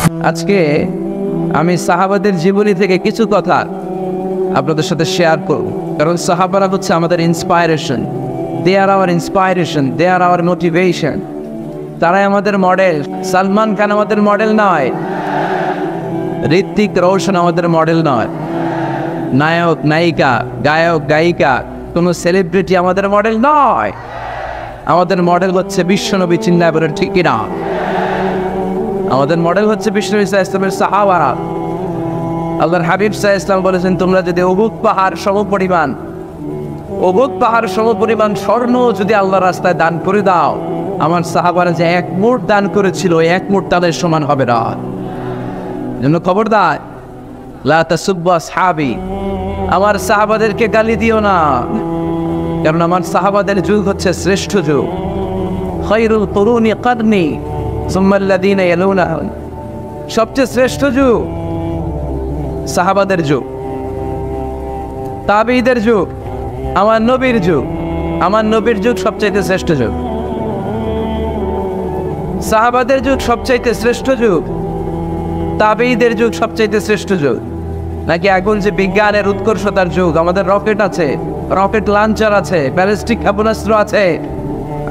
আজকে আমি সাহাবাদের জীবনী থেকে কিছু কথা আপনাদের সাথে শেয়ার করব, কারণ সাহাবারা হচ্ছে আমাদের ইন্সপায়ারেশন। দে আর আওয়ার ইন্সপায়ারেশন, দে আর আওয়ার মোটিভেশন। তারাই আমাদের মডেল। সালমান খান আমাদের মডেল নয়, ঋত্বিক রোশন আমাদের মডেল নয়, নায়ক নায়িকা গায়ক গায়িকা কোনো সেলিব্রিটি আমাদের মডেল নয়। আমাদের মডেল হচ্ছে বিশ্বনবী। চিন্তা বলেন ঠিক কিনা? আমাদের মডেল হচ্ছে বিশ্বনবী সাল্লাল্লাহু আলাইহি ওয়াসাল্লামের সাহাবারা। আল্লাহর হাবিব সাল্লাল্লাহু আলাইহি ওয়াসাল্লাম বলেছেন, তোমরা যদি উহুদ পাহাড় সমপরিমাণ স্বর্ণ যদি আল্লাহর রাস্তায় দান করে দাও, আমার সাহাবারা যে এক মুঠ দান করেছিল ওই এক মুঠ তাদের সমান হবে না। জন্য খবরদার, লা তাসুব্বু আসহাবি, আমার সাহাবাদেরকে গালি দিও না, কারণ আমার সাহাবাদের যুগ হচ্ছে শ্রেষ্ঠ যুগ। খায়রুল কুরুনি কারনি সুম্মা আল্লাযীনা ইয়ালুনাহুম, সবচেয়ে শ্রেষ্ঠ যুগ সাহাবাদের যুগ, তাবেঈদের যুগ, আমার নবীর যুগ। আমার নবীর যুগ সবচাইতে শ্রেষ্ঠ যুগ, সাহাবাদের যুগ সবচাইতে শ্রেষ্ঠ যুগ, তাবেঈদের যুগ সবচাইতে শ্রেষ্ঠ যুগ। নাকি এখন যে বিজ্ঞানের উৎকর্ষতার যুগ, আমাদের রকেট আছে, রকেট লঞ্চার আছে, ব্যালিস্টিক ক্ষেপণাস্ত্র আছে,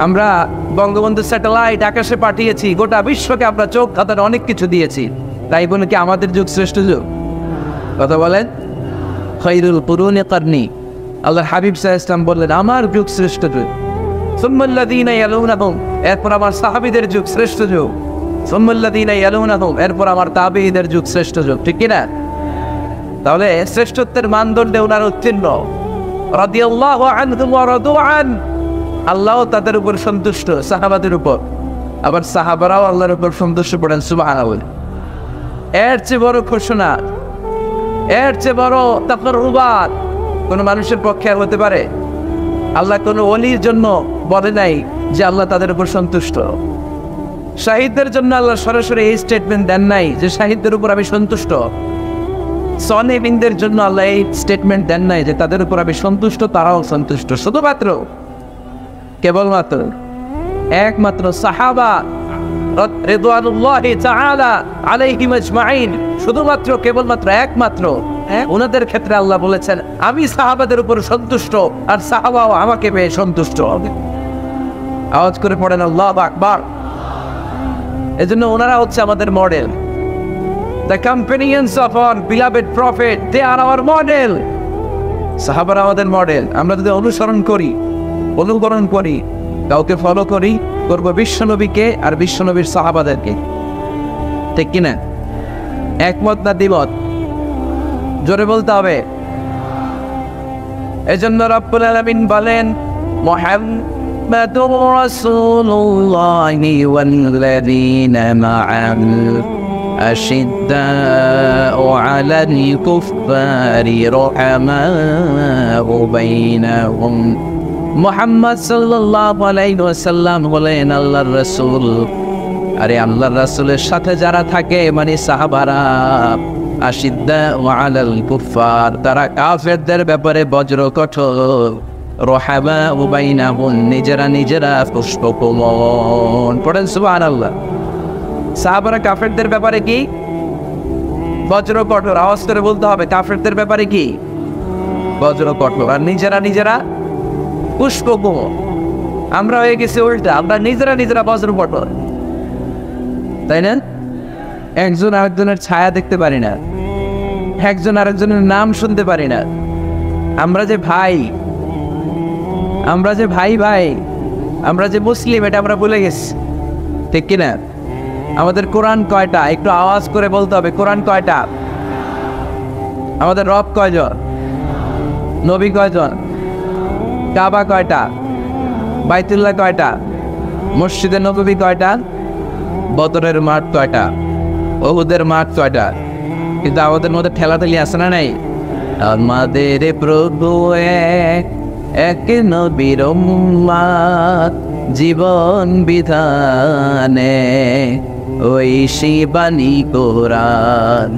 আমরা বঙ্গবন্ধু স্যাটেলাইট আকাশে পাঠিয়েছি, গোটা বিশ্বকে আমরা চোখ ধাঁধানো অনেক কিছু দিয়েছি। তাই বলে কি আমাদের যুগ শ্রেষ্ঠ যুগ? কথা বলেন। খায়রুল কুরুনি কারনি, আল্লাহর হাবিব সাল্লাল্লাহু আলাইহি ওয়াসাল্লাম বললেন আমার যুগ শ্রেষ্ঠ যুগ। সুম্মা আল্লাযীনা ইয়ালুনাহুম, এরপর আমার সাহাবীদের যুগ শ্রেষ্ঠ যুগ। সুম্মা আল্লাযীনা ইয়ালুনাহুম, এরপর আমার তাবেঈদের যুগ শ্রেষ্ঠ যুগ। ঠিক কি না? তাহলে শ্রেষ্ঠত্বের মানদণ্ডে ওনার উত্তীর্ণ। রাদিয়াল্লাহু আনহুম ওয়া রাদু আন, আল্লাহ তাদের উপর সন্তুষ্ট, সাহাবাদের উপর। আবার সাহাবারাও আল্লাহর উপর সন্তুষ্ট পড়েন, সুবহানাল্লাহ। এর চেয়ে বড় ঘোষণা, এর চেয়ে বড় তাকররুবাত কোনো মানুষের পক্ষে আর হতে পারে? আল্লাহ কোনো ওলির জন্য বলে নাই যে আল্লাহ তাদের উপর সন্তুষ্ট। শাহিদদের জন্য আল্লাহ সরাসরি এই স্টেটমেন্ট দেন নাই যে শাহিদদের উপর আমি সন্তুষ্ট। সনেবিনদের জন্য আল্লাহ এই স্টেটমেন্ট দেন নাই যে তাদের উপর আমি সন্তুষ্ট, তারাও সন্তুষ্ট। শুধুমাত্র কেবলমাত্র একমাত্র সাহাবা রিদওয়ানুল্লাহি তাআলা আলাইহিম আজমাইন, শুধুমাত্র কেবলমাত্র একমাত্র ওনাদের ক্ষেত্রে আল্লাহ বলেছেন আমি সাহাবাদের উপর সন্তুষ্ট, আর সাহাবাও আমাকে পেয়ে সন্তুষ্ট হবে। আওয়াজ করে পড়েন আল্লাহু আকবার। এজন্য ওনারা হচ্ছে আমাদের model. The companions of our beloved prophet, they are our model. সাহাবারা আমাদের মডেল। আমরা যদি অনুকরণ করি, কাউকে ফলো করব বিশ্বনবীকে আর বিশ্বনবীর সাহাবাদেরকে। ঠিক কিনা? একমত না দ্বিমত? জোরে বলতে হবে। এজন্য রব্বুল আলামিন বলেন, মুহাম্মাদুর রাসূলুল্লাহি ওয়াল্লাযীনা মা'আহু আশিদ্দাউ আলাল কুফফারি রুহামাউ বাইনাহুম। মুহাম্মদ সাল্লাল্লাহু আলাইহি ওয়াসাল্লাম বলেন আল্লাহর রাসূল, আরে আল্লাহর রাসূলের সাথে যারা থাকে মানে সাহাবারা, আশিদ্দাউ আলাল কুফফার, তারা কাফেরদের ব্যাপারে বজ্র কঠোর, রুহামাউ বাইনাহুম, নিজেরা পুষ্পকমল। পড়েন সুবহানাল্লাহ। সাহাবারা কাফেরদের ব্যাপারে কি? বজ্র কঠোর। আওয়াজ করে বলতে হবে, কাফেরদের ব্যাপারে কি? বজ্র কঠোর। আর নিজেরা পুষ্পকমল। আমরা হয়ে গেছি উল্টা, আমরা নিজেরা বজ্র কঠোর। তাই না? একজন আরেকজনের ছায়া দেখতে পারি না, একজন আরেকজনের নাম শুনতে পারি না। আমরা যে ভাই, আমরা যে মুসলিম, এটা আমরা ভুলে গেছি। ঠিক কিনা? আমাদের কোরআন কয়টা? একটু আওয়াজ করে বলতে হবে, কোরআন কয়টা? আমাদের রব কয়জন? নবী কয়জন? কাবা কয়টা? বাইতুল্লাহ কয়টা? মসজিদে নববী কয়টা? বদরের মাঠ কয়টা? উহুদের মাঠ কয়টা? কিন্তু আমাদের মধ্যে ঠেলাঠেলি আছে না নাই? আমাদের প্রভু এক নবীর উম্মত, জীবন বিধানে ওই শিবানী কোরআন,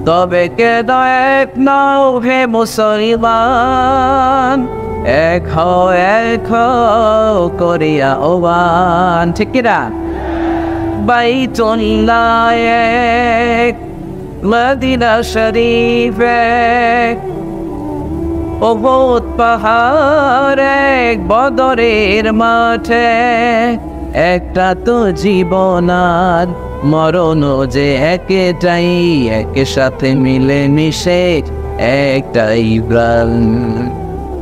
তবে কেন এক নাও হে মুসলমান, এক করিয়া ওয়ান। ঠিক কিনা? বাইতুল্লাহ মদিনা শরীফে উহুদ পাহাড় এক বদরের মাঠে একটা তো জীবন আর মরণ যে একটাই একের সাথে মিলে মিশে একটাই প্রাণ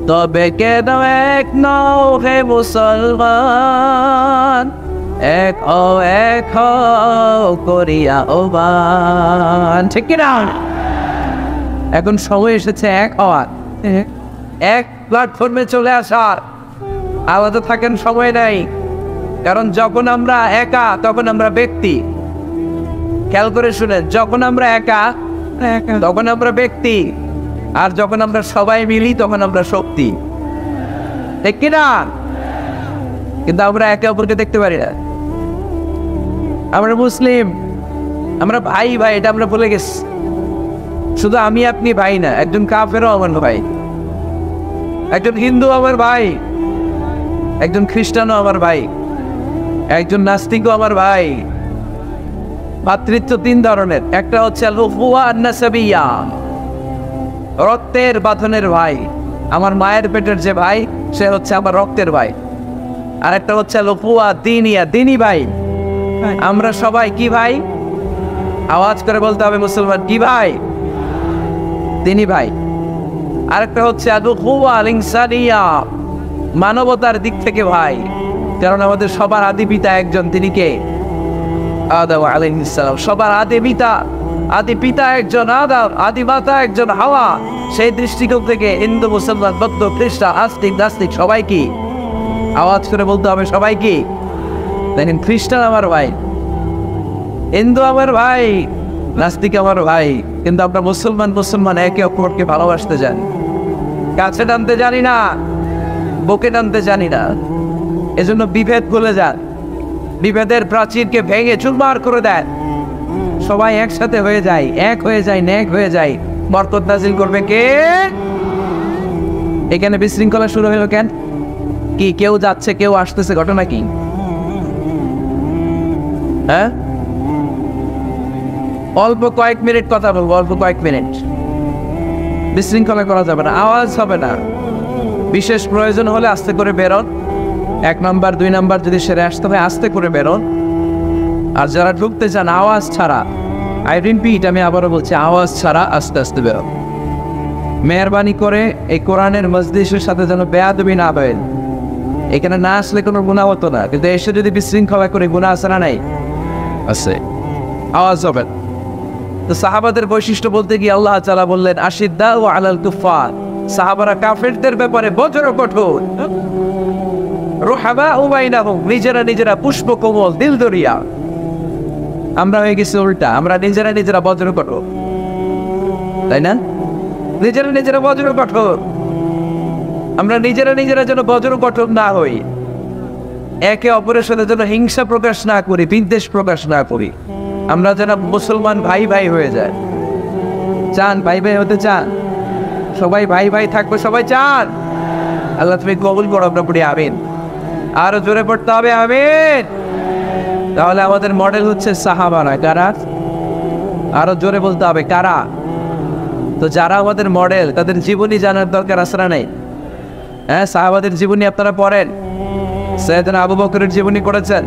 তবে কেন এক নও হে মুসলমান এক করিয়া ওবান ঠিক কিনা এখন সময় এসেছে এক হওয়ার এক প্ল্যাটফর্মে চলে আসার আলাদা থাকেন সময় নাই কারণ যখন আমরা একা তখন আমরা ব্যক্তি খেয়াল করে শুনেন যখন আমরা একা তখন আমরা ব্যক্তি আর যখন আমরা সবাই মিলি তখন আমরা শক্তি ঠিক কিনা কিন্তু আমরা একে অপরকে দেখতে পারি না আমরা মুসলিম আমরা ভাই ভাই এটা আমরা বলে গেছি শুধু আমি আপনি ভাই না একজন কাফেরও আমার ভাই একজন হিন্দু আমার ভাই একজন খ্রিস্টানও আমার ভাই একজন নাস্তিকও আমার ভাই ভাতৃত্ব তিন ধরনের একটা হচ্ছে রক্তের বাঁধনের ভাই আমার মায়ের পেটের যে ভাই সে হচ্ছে আমার রক্তের ভাই আর একটা হচ্ছে দিনী ভাই আমরা সবাই কি ভাই আওয়াজ করে বলতে হবে মুসলমান কি ভাই দিনী ভাই আরেকটা হচ্ছে মানবতার দিক থেকে ভাই কারণ আমাদের সবার আদি পিতা একজন তিনি কে আদম আলাইহিস সালাম সবার আদি পিতা একজন আদম আদি মাতা একজন হাওয়া সেই দৃষ্টিকোণ থেকে হিন্দু মুসলমান বৌদ্ধ খ্রিস্টান আস্তিক নাস্তিক সবাই কি আওয়াজ করে বলতে হবে সবাই কি দেখেন খ্রিস্টান আমার ভাই হিন্দু আমার ভাই নাস্তিক আমার ভাই কিন্তু আমরা মুসলমান একে অপরকে ভালোবাসতে জানি কাছে টানতে জানি না বুকে টানতে জানি না এজন্য বিভেদ ভুলে যান বিভেদের প্রাচীরকে ভেঙে চুরমার করে দেন সবাই একসাথে হয়ে যায় এক হয়ে যায় নেক হয়ে যায় বরকত নাজিল করবে কে এখানে বিশৃঙ্খলা শুরু হলো কেন কি কেউ যাচ্ছে কেউ আসতেছে ঘটনা কি হ্যাঁ অল্প কয়েক মিনিট কথা বলবো অল্প কয়েক মিনিট বিশৃঙ্খলা করা যাবে না আওয়াজ হবে না বিশেষ প্রয়োজন হলে আস্তে করে বেরোন 1 নাম্বার 2 নাম্বার যদি সেরে আসতে হয় আস্তে করে বেরোন আর যারা ঢুকতে চান আওয়াজ ছাড়া আই রিপিট আমি আবারও বলছি আওয়াজ ছাড়া আস্তে আস্তে বেরোন মেহরবানি করে এই কোরআনের মজলিসের সাথে যেন বেয়াদবি না হয় এখানে না আসলে কোনো গুনাহ হতো না কিন্তু এসে যদি বিশৃঙ্খলা করে গুনাহ আছে না নাই আছে আওয়াজ হবে তো সাহাবাদের বৈশিষ্ট্য বলতে গিয়ে আল্লাহ তাআলা বললেন আশিদ্দাউ আলাল কুফার সাহাবারা কাফেরদের ব্যাপারে বজ্র কঠোর রুহামাউ বাইনাহুম নিজেরা পুষ্প কোমল দিল দরিয়া আমরা হয়ে গেছি উল্টা আমরা নিজেরা বজ্র কঠোর তাই না নিজেরা বজ্র কঠোর আমরা নিজেরা যেন বজ্র কঠোর না হই একে অপরের সাথে যেন হিংসা প্রকাশ না করি বিদ্বেষ প্রকাশ না করি আমরা যেন মুসলমান ভাই ভাই হয়ে যায় চান ভাই ভাই হতে চান সবাই ভাই ভাই থাকবে সবাই চান আল্লাহ তুমি কবুল করো আমরা পড়ি আমিন আরো জোরে পড়তে হবে আমিন তাহলে আমাদের মডেল হচ্ছে সাহাবারা কারা আরো জোরে বলতে হবে কারা তো যারা আমাদের মডেল তাদের জীবনী জানার দরকার আছে না নাই হ্যাঁ সাহাবাদের জীবনী আপনারা পড়েন সৈয়দনা আবু বকরের জীবনী পড়েছেন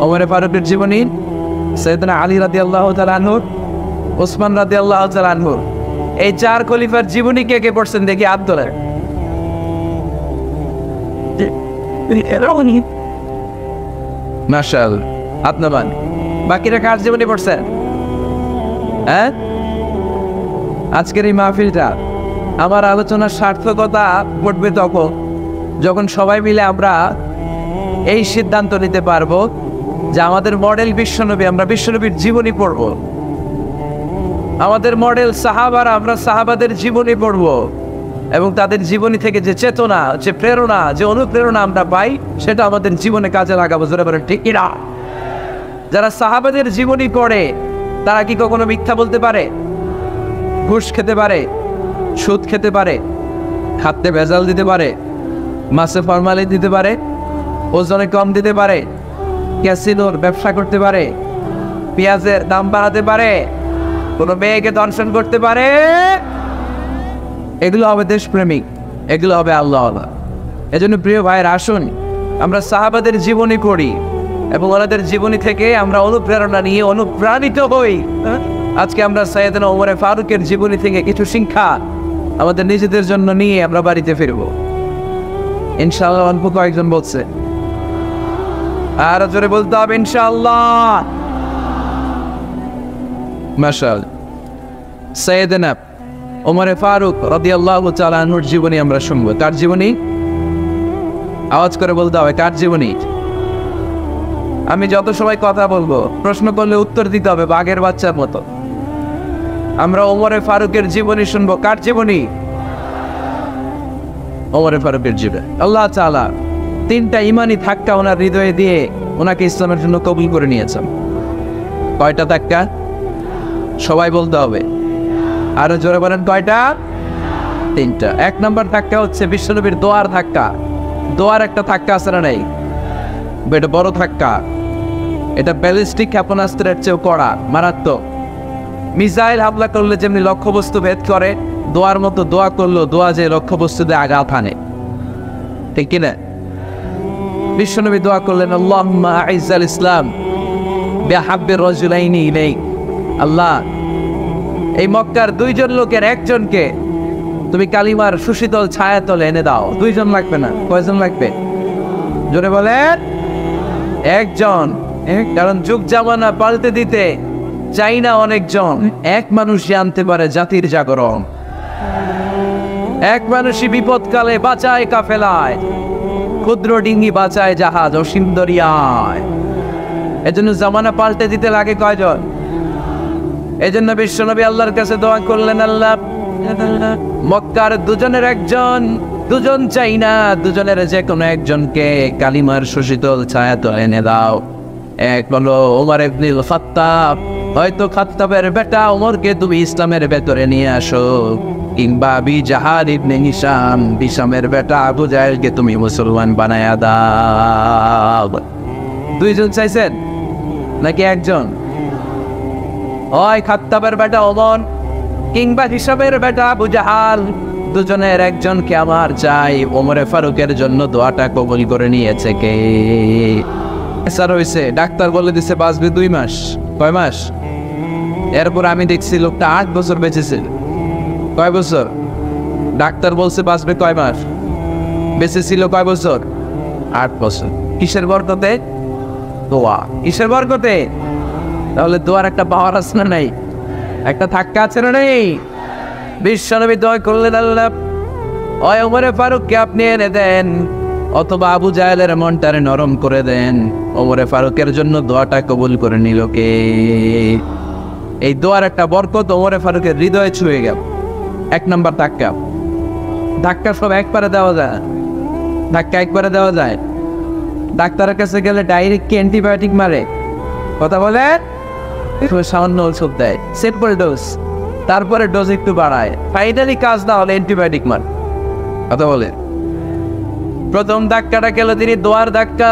ওমর ফারুকের জীবনী সৈয়দনা আলী রাদিয়াল্লাহু তাআলা আনহু ওসমান রাদিয়াল্লাহু তাআলা আনহু এই 4 খলিফার জীবনী কে কে পড়ছেন দেখি হাত তোলেন মাশাআল্লাহ আপনার বাকিরা কার জীবনী পড়ছেন হ্যাঁ আজকের এই মাহফিলটা আমার আলোচনার সার্থকতা ঘটবে তখন যখন সবাই মিলে আমরা এই সিদ্ধান্ত নিতে পারবো যে আমাদের মডেল বিশ্বনবী আমরা বিশ্বনবীর জীবনী পড়ব আমাদের মডেল সাহাবারা আমরা সাহাবাদের জীবনী পড়ব এবং তাদের জীবনী থেকে যে চেতনা যে প্রেরণা যে অনুপ্রেরণা আমরা পাই সেটা আমাদের জীবনে কাজে লাগাবো জোরে বলেন ঠিক না যারা সাহাবাদের জীবনী পড়ে তারা কি কখনো মিথ্যা বলতে পারে ঘুষ খেতে পারে সুদ খেতে পারে খাদ্যে ভেজাল দিতে পারে মাছে ফরমালিন দিতে পারে ওজনে কম দিতে পারে ক্যাসিনোর ব্যবসা করতে পারে পেঁয়াজের দাম বাড়াতে পারে কোনো মেয়েকে দর্শন করতে পারে, এগুলো হবে দেশপ্রেমিক, এগুলো হবে আল্লাহ। এজন্য প্রিয় ভাইয়ের আসুন আমরা সাহাবাদের জীবনী পড়ি এবং ওনাদের জীবনী থেকে আমরা অনুপ্রেরণা নিয়ে অনুপ্রাণিত হই। আজকে আমরা সাইয়েদনা ওমর ফারুকের জীবনী থেকে কিছু শিক্ষা আমাদের নিজেদের জন্য নিয়ে আমরা বাড়িতে ফিরবো ইনশাআল্লাহ। অল্প কয়েকজন বলছে, আর জোরে বলতে হবে ইনশাআল্লাহ। মাশাআল্লাহ। সাইয়েদনা ওমর ফারুক রাদিয়াল্লাহু তাআলা আনহুর জীবনী আমরা শুনবো। কার জীবনী? আওয়াজ করে বলতে হবে, কার জীবনী? আমি যত সময় কথা বলবো প্রশ্ন করলে উত্তর দিতে হবে বাঘের বাচ্চার মতো। আমরা ওমর ফারুকের জীবনী শুনবো। কার জীবনী? ওমর ফারুকের জীবনী। আল্লাহ তাআলা তিনটা ইমানি ধাক্কা ওনার হৃদয়ে দিয়ে ওনাকে ইসলামের জন্য কবুল করে নিয়েছেন। কয়টা ধাক্কা? সবাই বলতে হবে, আরো জোরে বলেন কয়টা? তিনটা। এক নম্বর ধাক্কা হচ্ছে বিশ্বনবীর দোয়ার ধাক্কা। দোয়ার একটা ধাক্কা আছে না নাই? এটা বড় ধাক্কা। এটা ব্যালিস্টিক ক্ষেপণাস্ত্রের চেয়েও কড়া, মারাত্মক। মিসাইল হামলা করলে যেমনি লক্ষ্যবস্তু ভেদ করে, দোয়ার মতো দোয়া করলো, দোয়া যে লক্ষ্যবস্তুতে আঘাত আনে, ঠিক কিনা? বিশ্বনবী দোয়া করলেন, আল্লাহুম্মা আইজ্জাল ইসলাম বিহাব্বির রাজুলাইনি ইলাইক। আল্লাহ, এই মক্কার দুইজন লোকের একজনকে তুমি কালিমার সুশীতল ছায়াতলে এনে দাও। দুইজন লাগবে না, কয়জন লাগবে? জোরে বলেন, একজন। কারণ যুগ জামানা পাল্টে দিতে চাই না অনেকজন, এক মানুষই আনতে পারে জাতির জাগরণ। এক মানুষই বিপদকালে বাঁচায় কাফেলায়, ক্ষুদ্র ডিঙ্গি বাঁচায় জাহাজ অসীম দরিয়ায়। এজন্য জামানা পাল্টে দিতে লাগে কয়জন? এজন্য বিশ্বনবী আল্লাহর কাছে দোয়া করলেন, আল্লাহ মক্কার দুজনের একজন, দুজন চাই না, দুজনের যে কোনো একজনকে কালিমার সুশীতল ছায়াতলে এনে দাও। এক হলো ওমর ইবনুল খাত্তাব, হয়তো খাত্তাবের বেটা ওমরকে তুমি ইসলামের ভেতরে নিয়ে আসো, কিংবা আবি জাহাল ইবনে হিশাম, হিশামের বেটা আবু জাহেলকে তুমি মুসলমান বানায়া দাও। দুইজন চাইছেন নাকি একজন? হয় খাত্তাবের বেটা ওমর কিংবা হিশামের বেটা আবু জাহাল, দুজনের একজনকে আমার চাই। ওমরে ফারুকের জন্য দোয়াটা কবুল করে নিয়েছে কে? স্যার হয়েছে, ডাক্তার বলে দিছে বাঁচবে 2 মাস। কয় মাস? এরপর আমি দেখছি লোকটা 8 বছর বেঁচেছিল। কয় বছর? ডাক্তার বলছে বাঁচবে কয় মাস, বেঁচেছিল কয় বছর? 8 বছর। কিসের বরকতে? দোয়া। কিসের বরকতে? তাহলে দোয়ার একটা পাওয়ার আছে না নাই? একটা ধাক্কা আছে না নেই? বিশ্বনবী দোয়া করলেন, আল্লাহ ওই ওমরে ফারুককে আপনি এনে দেন, অথবা আবু জাহেলের মনটারে নরম করে দেন। ওমরে ফারুকের জন্য দোয়াটা কবুল করে নিল কে? এই দোয়ার একটা বরকত ওমরে ফারুকের হৃদয়ে ছুঁয়ে গেল। 1 নম্বর ধাক্কা। ধাক্কা সব একবারে দেওয়া যায়? ধাক্কা একবারে দেওয়া যায়? ডাক্তারের কাছে গেলে ডাইরেক্ট কি অ্যান্টিবায়োটিক মারে? কথা বলে সামান্য ওষুধ দেয়, সিম্পল ডোজ, তারপরে ডোজ একটু বাড়ায়, ফাইনালি কাজ না হলে অ্যান্টিবায়োটিক মার। কথা বলে প্রথম ধাক্কাটা গেল তিনি দোয়ার ধাক্কা।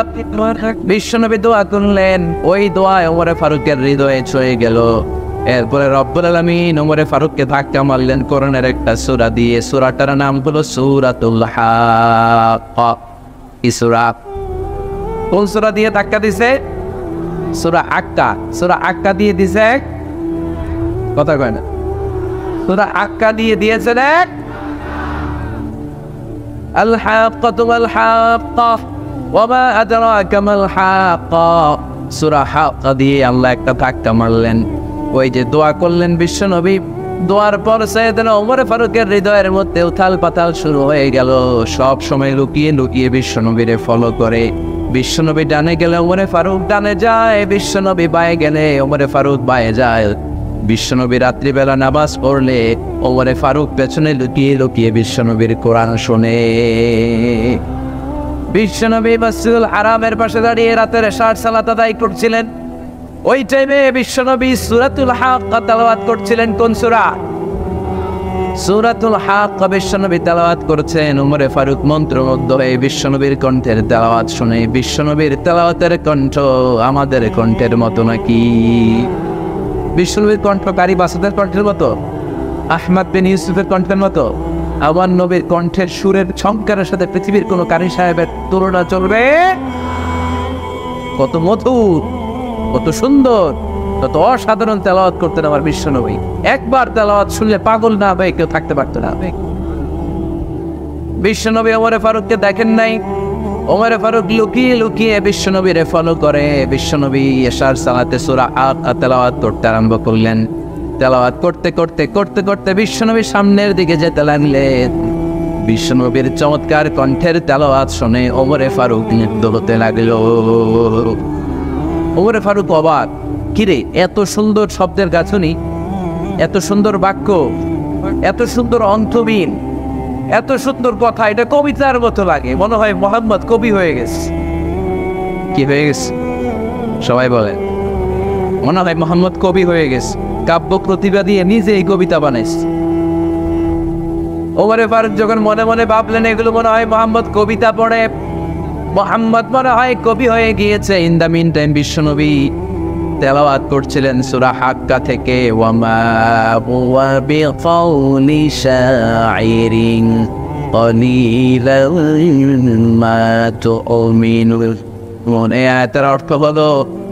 বিশ্বনবী দোয়া করলেন, ওই দোয়ায় ওমরে ফারুকের হৃদয়ে ছুঁয়ে গেল। এরপরে রব্বুল আলামিন ওমরে ফারুককে ধাক্কা মারলেন কোরআনের একটা সূরা দিয়ে। সূরাটার নাম হলো সূরাতুল হাক্কা। কি সূরা? কোন সূরা দিয়ে ধাক্কা দিছে? সূরা আক্কা। সূরা আক্কা দিয়ে দিছে, কথা কয় না। সূরা আক্কা দিয়ে দিয়েছেন এক। আল হাক্কাতু ওয়াল হাক্কা ওয়া মা আদরাকা মাল হাক্কা। সূরা হাক্কা দিয়ে আল্লাহ একটা ধাক্কা মারলেন। ওই যে দোয়া করলেন বিশ্বনবী, দোয়ার পর সাইয়েদনা ওমর ফারুকের হৃদয়ের মধ্যে উথাল পাতাল শুরু হয়ে গেল। সব সময় লুকিয়ে লুকিয়ে বিশ্বনবীরে ফলো করে। বিশ্বনবী ডানে গেলে ওমরে ফারুক ডানে যায়, বিশ্বনবী বায়ে গেলে ওমরে ফারুক বায়ে যায়। বিশ্বনবী রাত্রিবেলা নামাজ পড়লে ওমরে ফারুক পেছনে লুকিয়ে লুকিয়ে বিশ্বনবীর কোরআন শোনে। বিশ্বনবী মসজিদুল হারামের পাশে দাঁড়িয়ে রাতের এশার সালাত আদায় করছিলেন। ওই টাইমে বিশ্বনবী সূরাতুল হাক্কা তেলাওয়াত করছিলেন। কোন সূরা? সূরাতুল হাক্কা বিশ্বনবী তেলাওয়াত করছেন। ওমরে ফারুক মন্ত্রমুগ্ধ হয়ে বিশ্বনবীর কণ্ঠের তেলাওয়াত শুনে। বিশ্বনবীর তেলাওয়াতের কণ্ঠ আমাদের কণ্ঠের মতো নাকি? বিশ্বনবীর কণ্ঠ কারি বাসাদের কণ্ঠের মতো, আহমদ বিন ইউসুফের কণ্ঠের মতো? আমার নবীর কণ্ঠের সুরের ঝংকারের সাথে পৃথিবীর কোন কারি সাহেবের তুলনা চলবে? কত মধুর, কত সুন্দর, কত অসাধারণ তেলাওয়াত করতেন আমার বিশ্বনবী। একবার তেলাওয়াত শুনলে পাগল না হয়ে কেউ থাকতে পারতো না। বিশ্বনবী ওমরে ফারুককে দেখেন নাই, ওমরে ফারুক লুকিয়ে লুকিয়ে বিশ্বনবীরে ফলো করে। বিশ্বনবী এশার সালাতে সূরা তেলাওয়াত করতে আরম্ভ করলেন। তেলাওয়াত করতে করতে করতে করতে বিশ্বনবীর সামনের দিকে যেতে লাগলেন। বিশ্বনবীর চমৎকার কণ্ঠের তেলাওয়াত শুনে ওমরে ফারুক মুগ্ধ হতে লাগলো। ওমরে ফারুক অবাক, কিরে এত সুন্দর শব্দের গাঁথনি, এত সুন্দর বাক্য, এত সুন্দর অন্তবিন, এত সুন্দর কথা, এটা কবিতার মতো লাগে। মনে হয় মোহাম্মদ কবি হয়ে গেছে। কি হয়ে গেছে সবাই বলে? মনে হয় মোহাম্মদ কবি হয়ে গেছে, কাব্য প্রতিভা দিয়ে নিজে এই কবিতা বানাইছে। ওমরে ফারুক যখন মনে মনে ভাবলেন এগুলো মনে হয় মোহাম্মদ কবিতা পড়ে, মোহাম্মদ মনে হয় কবি হয়ে গিয়েছে। ইন দ্য মিন টাইম বিশ্বনবী তেলাওয়াত করছিলেন সূরা হাক্কা থেকে, ওয়ামা হুয়া বিকাউলি শাইরিন কলিলান মা তুমিনুন। মনে আয়াতের অর্থ হলো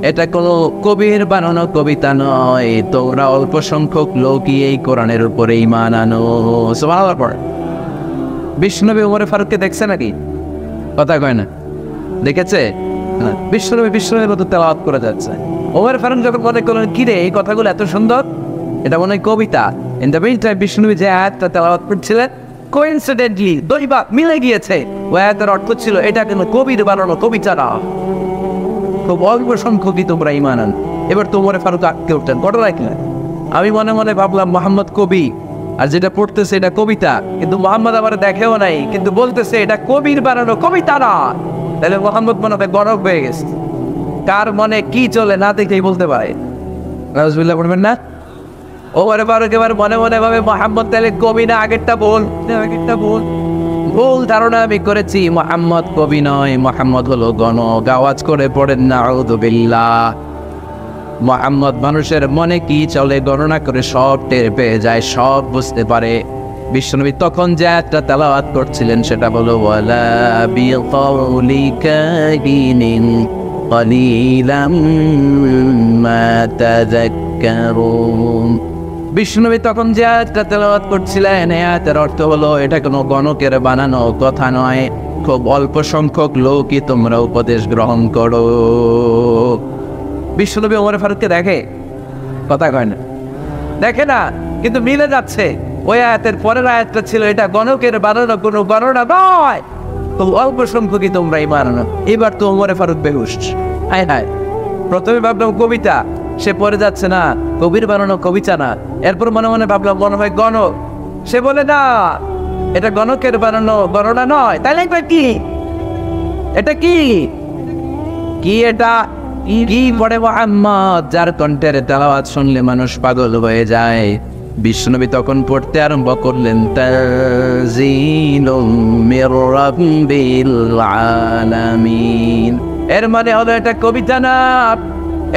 এটা কোনো কবির বানানো কবিতা নয়, তোমরা অল্প সংখ্যক লোকই এই কোরআনের উপরে ঈমান আনো। সুবহানাল্লাহ। পড়ে বিশ্বনবী ওমরে ফারুককে দেখছে নাকি? কথা কয় না, দেখেছে? বিশ্বনবীর মতো তেলাওয়াত করে যাচ্ছে। ওমর ফারুক যখন মনে করলেন কিরে এই কথাগুলো এত সুন্দর, এটা মনে হয় কবিতা। ইন দ্য মিন টাইম বিশ্বনবী যে আয়াতটা তেলাওয়াত করছিলেন, কোইন্সিডেন্টলি দৈবাত মিলে গিয়েছে। ওই আয়াতের অর্থ ছিল এটা কেন কবির বানানো কবিতা না, খুব অল্প সংখ্যকই তোমরা ঈমান আন। এবার তো ওমর ফারুক আটকে উঠলেন, ঘটনা কি? আমি মনে মনে ভাবলাম মোহাম্মদ কবি, আর যেটা পড়তেছে এটা কবিতা, কিন্তু মোহাম্মদ আমার দেখেও নাই, কিন্তু বলতেছে এটা কবির বানানো কবিতা না। তাহলে মোহাম্মদ মনে হয় গণক হয়ে গেছে। কার মনে কি চলে না দেখেই বলতে পারে। নাউজুবিল্লাহ পড়বেন না? ওমর ফারুক এবার মনে মনে ভাবে মোহাম্মদ তাহলে কবি না, আগেরটা ভুল। ভুল ধারণা আমি করেছি, মোহাম্মদ কবি নয়, মোহাম্মদ হলো গণক। আওয়াজ করে পড়েন নাউযুবিল্লাহ। মোহাম্মদ মানুষের মনে কি চলে গণনা করে সব টের পেয়ে যায়, সব বুঝতে পারে। বিশ্বনবী তখন যে আয়াতটা তেলাওয়াত করছিলেন সেটা হলো ওয়ালা বিকাউলি কাহিনিন কলিলাম মা তাযাক্কারুন। বিশ্বনবী তখন যে আয়াতটা তেলাওয়াত করছিলেন এই আয়াতের অর্থ হলো এটা কোনো গণকের বানানো কথা নয়, খুব অল্প সংখ্যক লোকই তোমরা উপদেশ গ্রহণ করো। বিশ্বনবী ওমর ফারুককে দেখে? কথা কয় না, দেখে না, কিন্তু মিলে যাচ্ছে। ওই আয়াতের পরের আয়াতটা ছিল এটা গণকের বানানো কোনো গণনা নয়, খুব অল্প সংখ্যকই তোমরা ঈমান আনো। এবার তো ওমর ফারুক বেহুশ। হায় হায়, প্রথমে ভাবলাম কবিতা, সে পড়ে যাচ্ছে না কবির বানানো কবিতা না। এরপর মনে মনে ভাবলাম মনে হয় গণক, সে বলে না এটা গণকের বানানো গণনা নয়। তাইলে এটা কি? এটা কি কি এটা কি পড়ে মুহাম্মদ, যার কণ্ঠের তেলাওয়াত শুনলে মানুষ পাগল হয়ে যায়। বিশ্বনবী তখন পড়তে আরম্ভ করলেন তানজিলুম মির রাব্বিল আলামিন। এর মানে হলো এটা কবিতা না,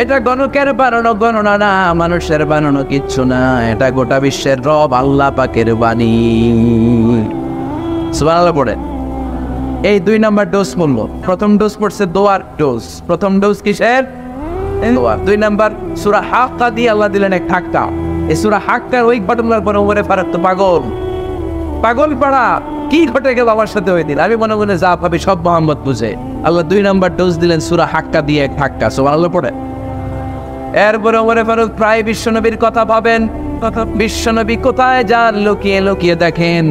এটা গণকের বানানো গণনা না, মানুষের বানানো কিচ্ছু না, এটা গোটা বিশ্বের রব আল্লাহ পাকের বাণী। সুবহানাল্লাহ পড়ে। এই 2 নাম্বার ডোজ বলবো। প্রথম ডোজ পড়ছে দোয়ার ডোজ। প্রথম ডোজ কিসের? দোয়া। 2 নাম্বার সূরা হাক্কা দিয়ে আল্লাহ দিলেন এক ধাক্কা। এই সূরা হাক্কার ওই ঘটনার পরে ওমরে ফারুক তো পাগল পাড়া, কি ঘটে গেল আমার সাথে ওই দিন? আমি মনে মনে যা ভাবি সব মোহাম্মদ বুঝে। আল্লাহ 2 নাম্বার ডোজ দিলেন সূরা হাক্কা দিয়ে এক ধাক্কা। সুবহানাল্লাহ পড়ে। এরপরে ওমরে ফারুক প্রায় বিশ্বনবীর কথা ভাবেন, বিশ্বনবী কোথায় যান লুকিয়ে লুকিয়ে দেখেন।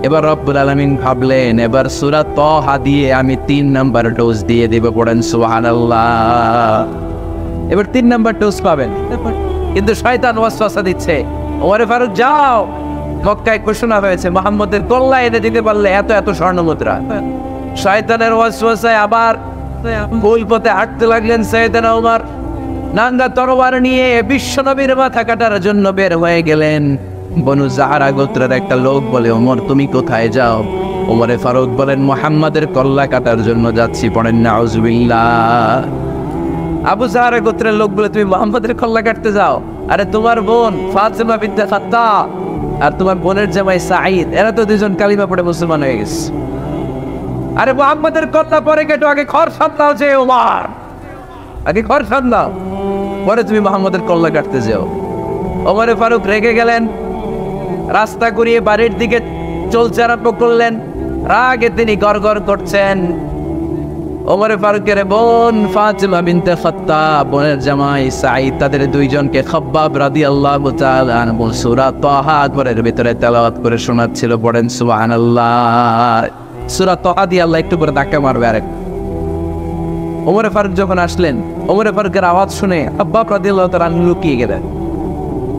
এবার রব্বুল আলামিন ভাবলেন এবার সূরা তাহা দিয়ে আমি 3 নাম্বার ডোজ দিয়ে দেব। পড়েন সুবহানাল্লাহ। এবার 3 নাম্বার ডোজ পাবেন, কিন্তু শয়তান ওয়াসওয়াসা দিচ্ছে, ওমরে ফারুক যাও, মক্কায় ঘোষণা হয়েছে মুহাম্মদের কল্লা এনে দিতে পারলে এত এত স্বর্ণ মুদ্রা। শয়তানের ওয়াসওয়াসায় আবার ভুল পথে হাঁটতে লাগলেন সাইয়েদনা ওমর। নাঙ্গা তরবার নিয়ে বিশ্বনবীর মাথা কাটার জন্য বের হয়ে গেলেন। বনু জাহারা গোত্রের একটা লোক বলে ওমর তুমি কোথায় যাও? ওমরে ফারুক বলেন মুহাম্মাদের কল্লা কাটার জন্য যাচ্ছি। পড়েন নাউজুবিল্লাহ। আবু জাহারা গোত্রের লোক বলে তুমি মুহাম্মাদের কল্লা কাটতে যাও? আরে তোমার বোন ফাতেমা বিনতে খাত্তাব আর তোমার বোনের জামাই সাঈদ, এরা তো দুজন কালিমা পড়ে মুসলমান হয়ে গেছে। আরে মুহাম্মাদের কথা পরে কেটো, আগে ঘর সামলাও যে ওমর, আগে ঘর সামলাও, পরে তুমি মুহাম্মাদের কল্লা কাটতে যাও। ওমরে ফারুক রেগে গেলেন, রাস্তা ঘুরিয়ে বাড়ির দিকে চলতে আরম্ভ করলেন। রাগে তিনি গড়গড় করছেন। ওমরে ফারুকের বোন ফাতেমা বিনতে খাত্তাব, বোনের জামাই সাঈদ, তাদের দুইজনকে খাব্বাব রাদিয়াল্লাহু তাআলা আনহু সূরা তাহা ঘরের ভিতরে তেলাওয়াত করে শোনাচ্ছিল। পড়েন সুবহানাল্লাহ। সূরা তাহা দিয়ে আল্লাহ একটু করে ধাক্কা মারবে। আরেক ওমরে ফারুক যখন আসলেন, ওমরে ফারুকের আওয়াজ শুনে খাব্বাব রাদিয়াল্লাহু তাআলা আনহু লুকিয়ে গেলেন।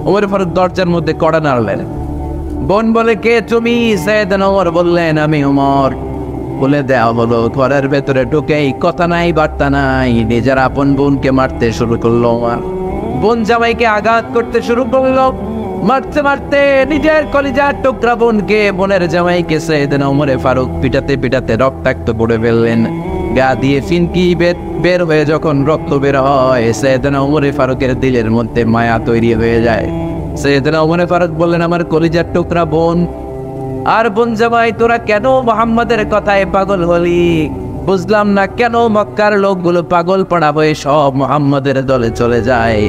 ওমরে ফারুক দরজার মধ্যে কড়া নাড়লেন। বোন বলে, কে তুমি? সাইয়েদনা ওমর বললেন, আমি ওমর। বলে দেওয়া হলো। ঘরের ভেতরে ঢুকেই কথা নাই বার্তা নাই, নিজের আপন বোনকে মারতে শুরু করলো। আমার বোন জামাইকে আঘাত করতে শুরু করলো। মারতে মারতে নিজের কলিজার টুকরা বোনকে, বোনের জামাইকে সাইয়েদনা ওমরে ফারুক পিটাতে পিটাতে রক্তাক্ত করে ফেললেন। গা দিয়ে ফিনকি বের হয়ে যখন রক্ত বের হয়, সাইয়েদনা ওমরে ফারুকের দিলের মধ্যে মায়া তৈরি হয়ে যায়। সাইয়েদনা ওমরে ফারুক বললেন, আমার কলিজার টুকরা বোন আর বোন জামাই, তোরা কেন মুহাম্মাদের কথায় পাগল হলি? বুঝলাম না কেন মক্কার লোকগুলো পাগল পড়া হয়ে সব মুহাম্মাদের দলে চলে যায়।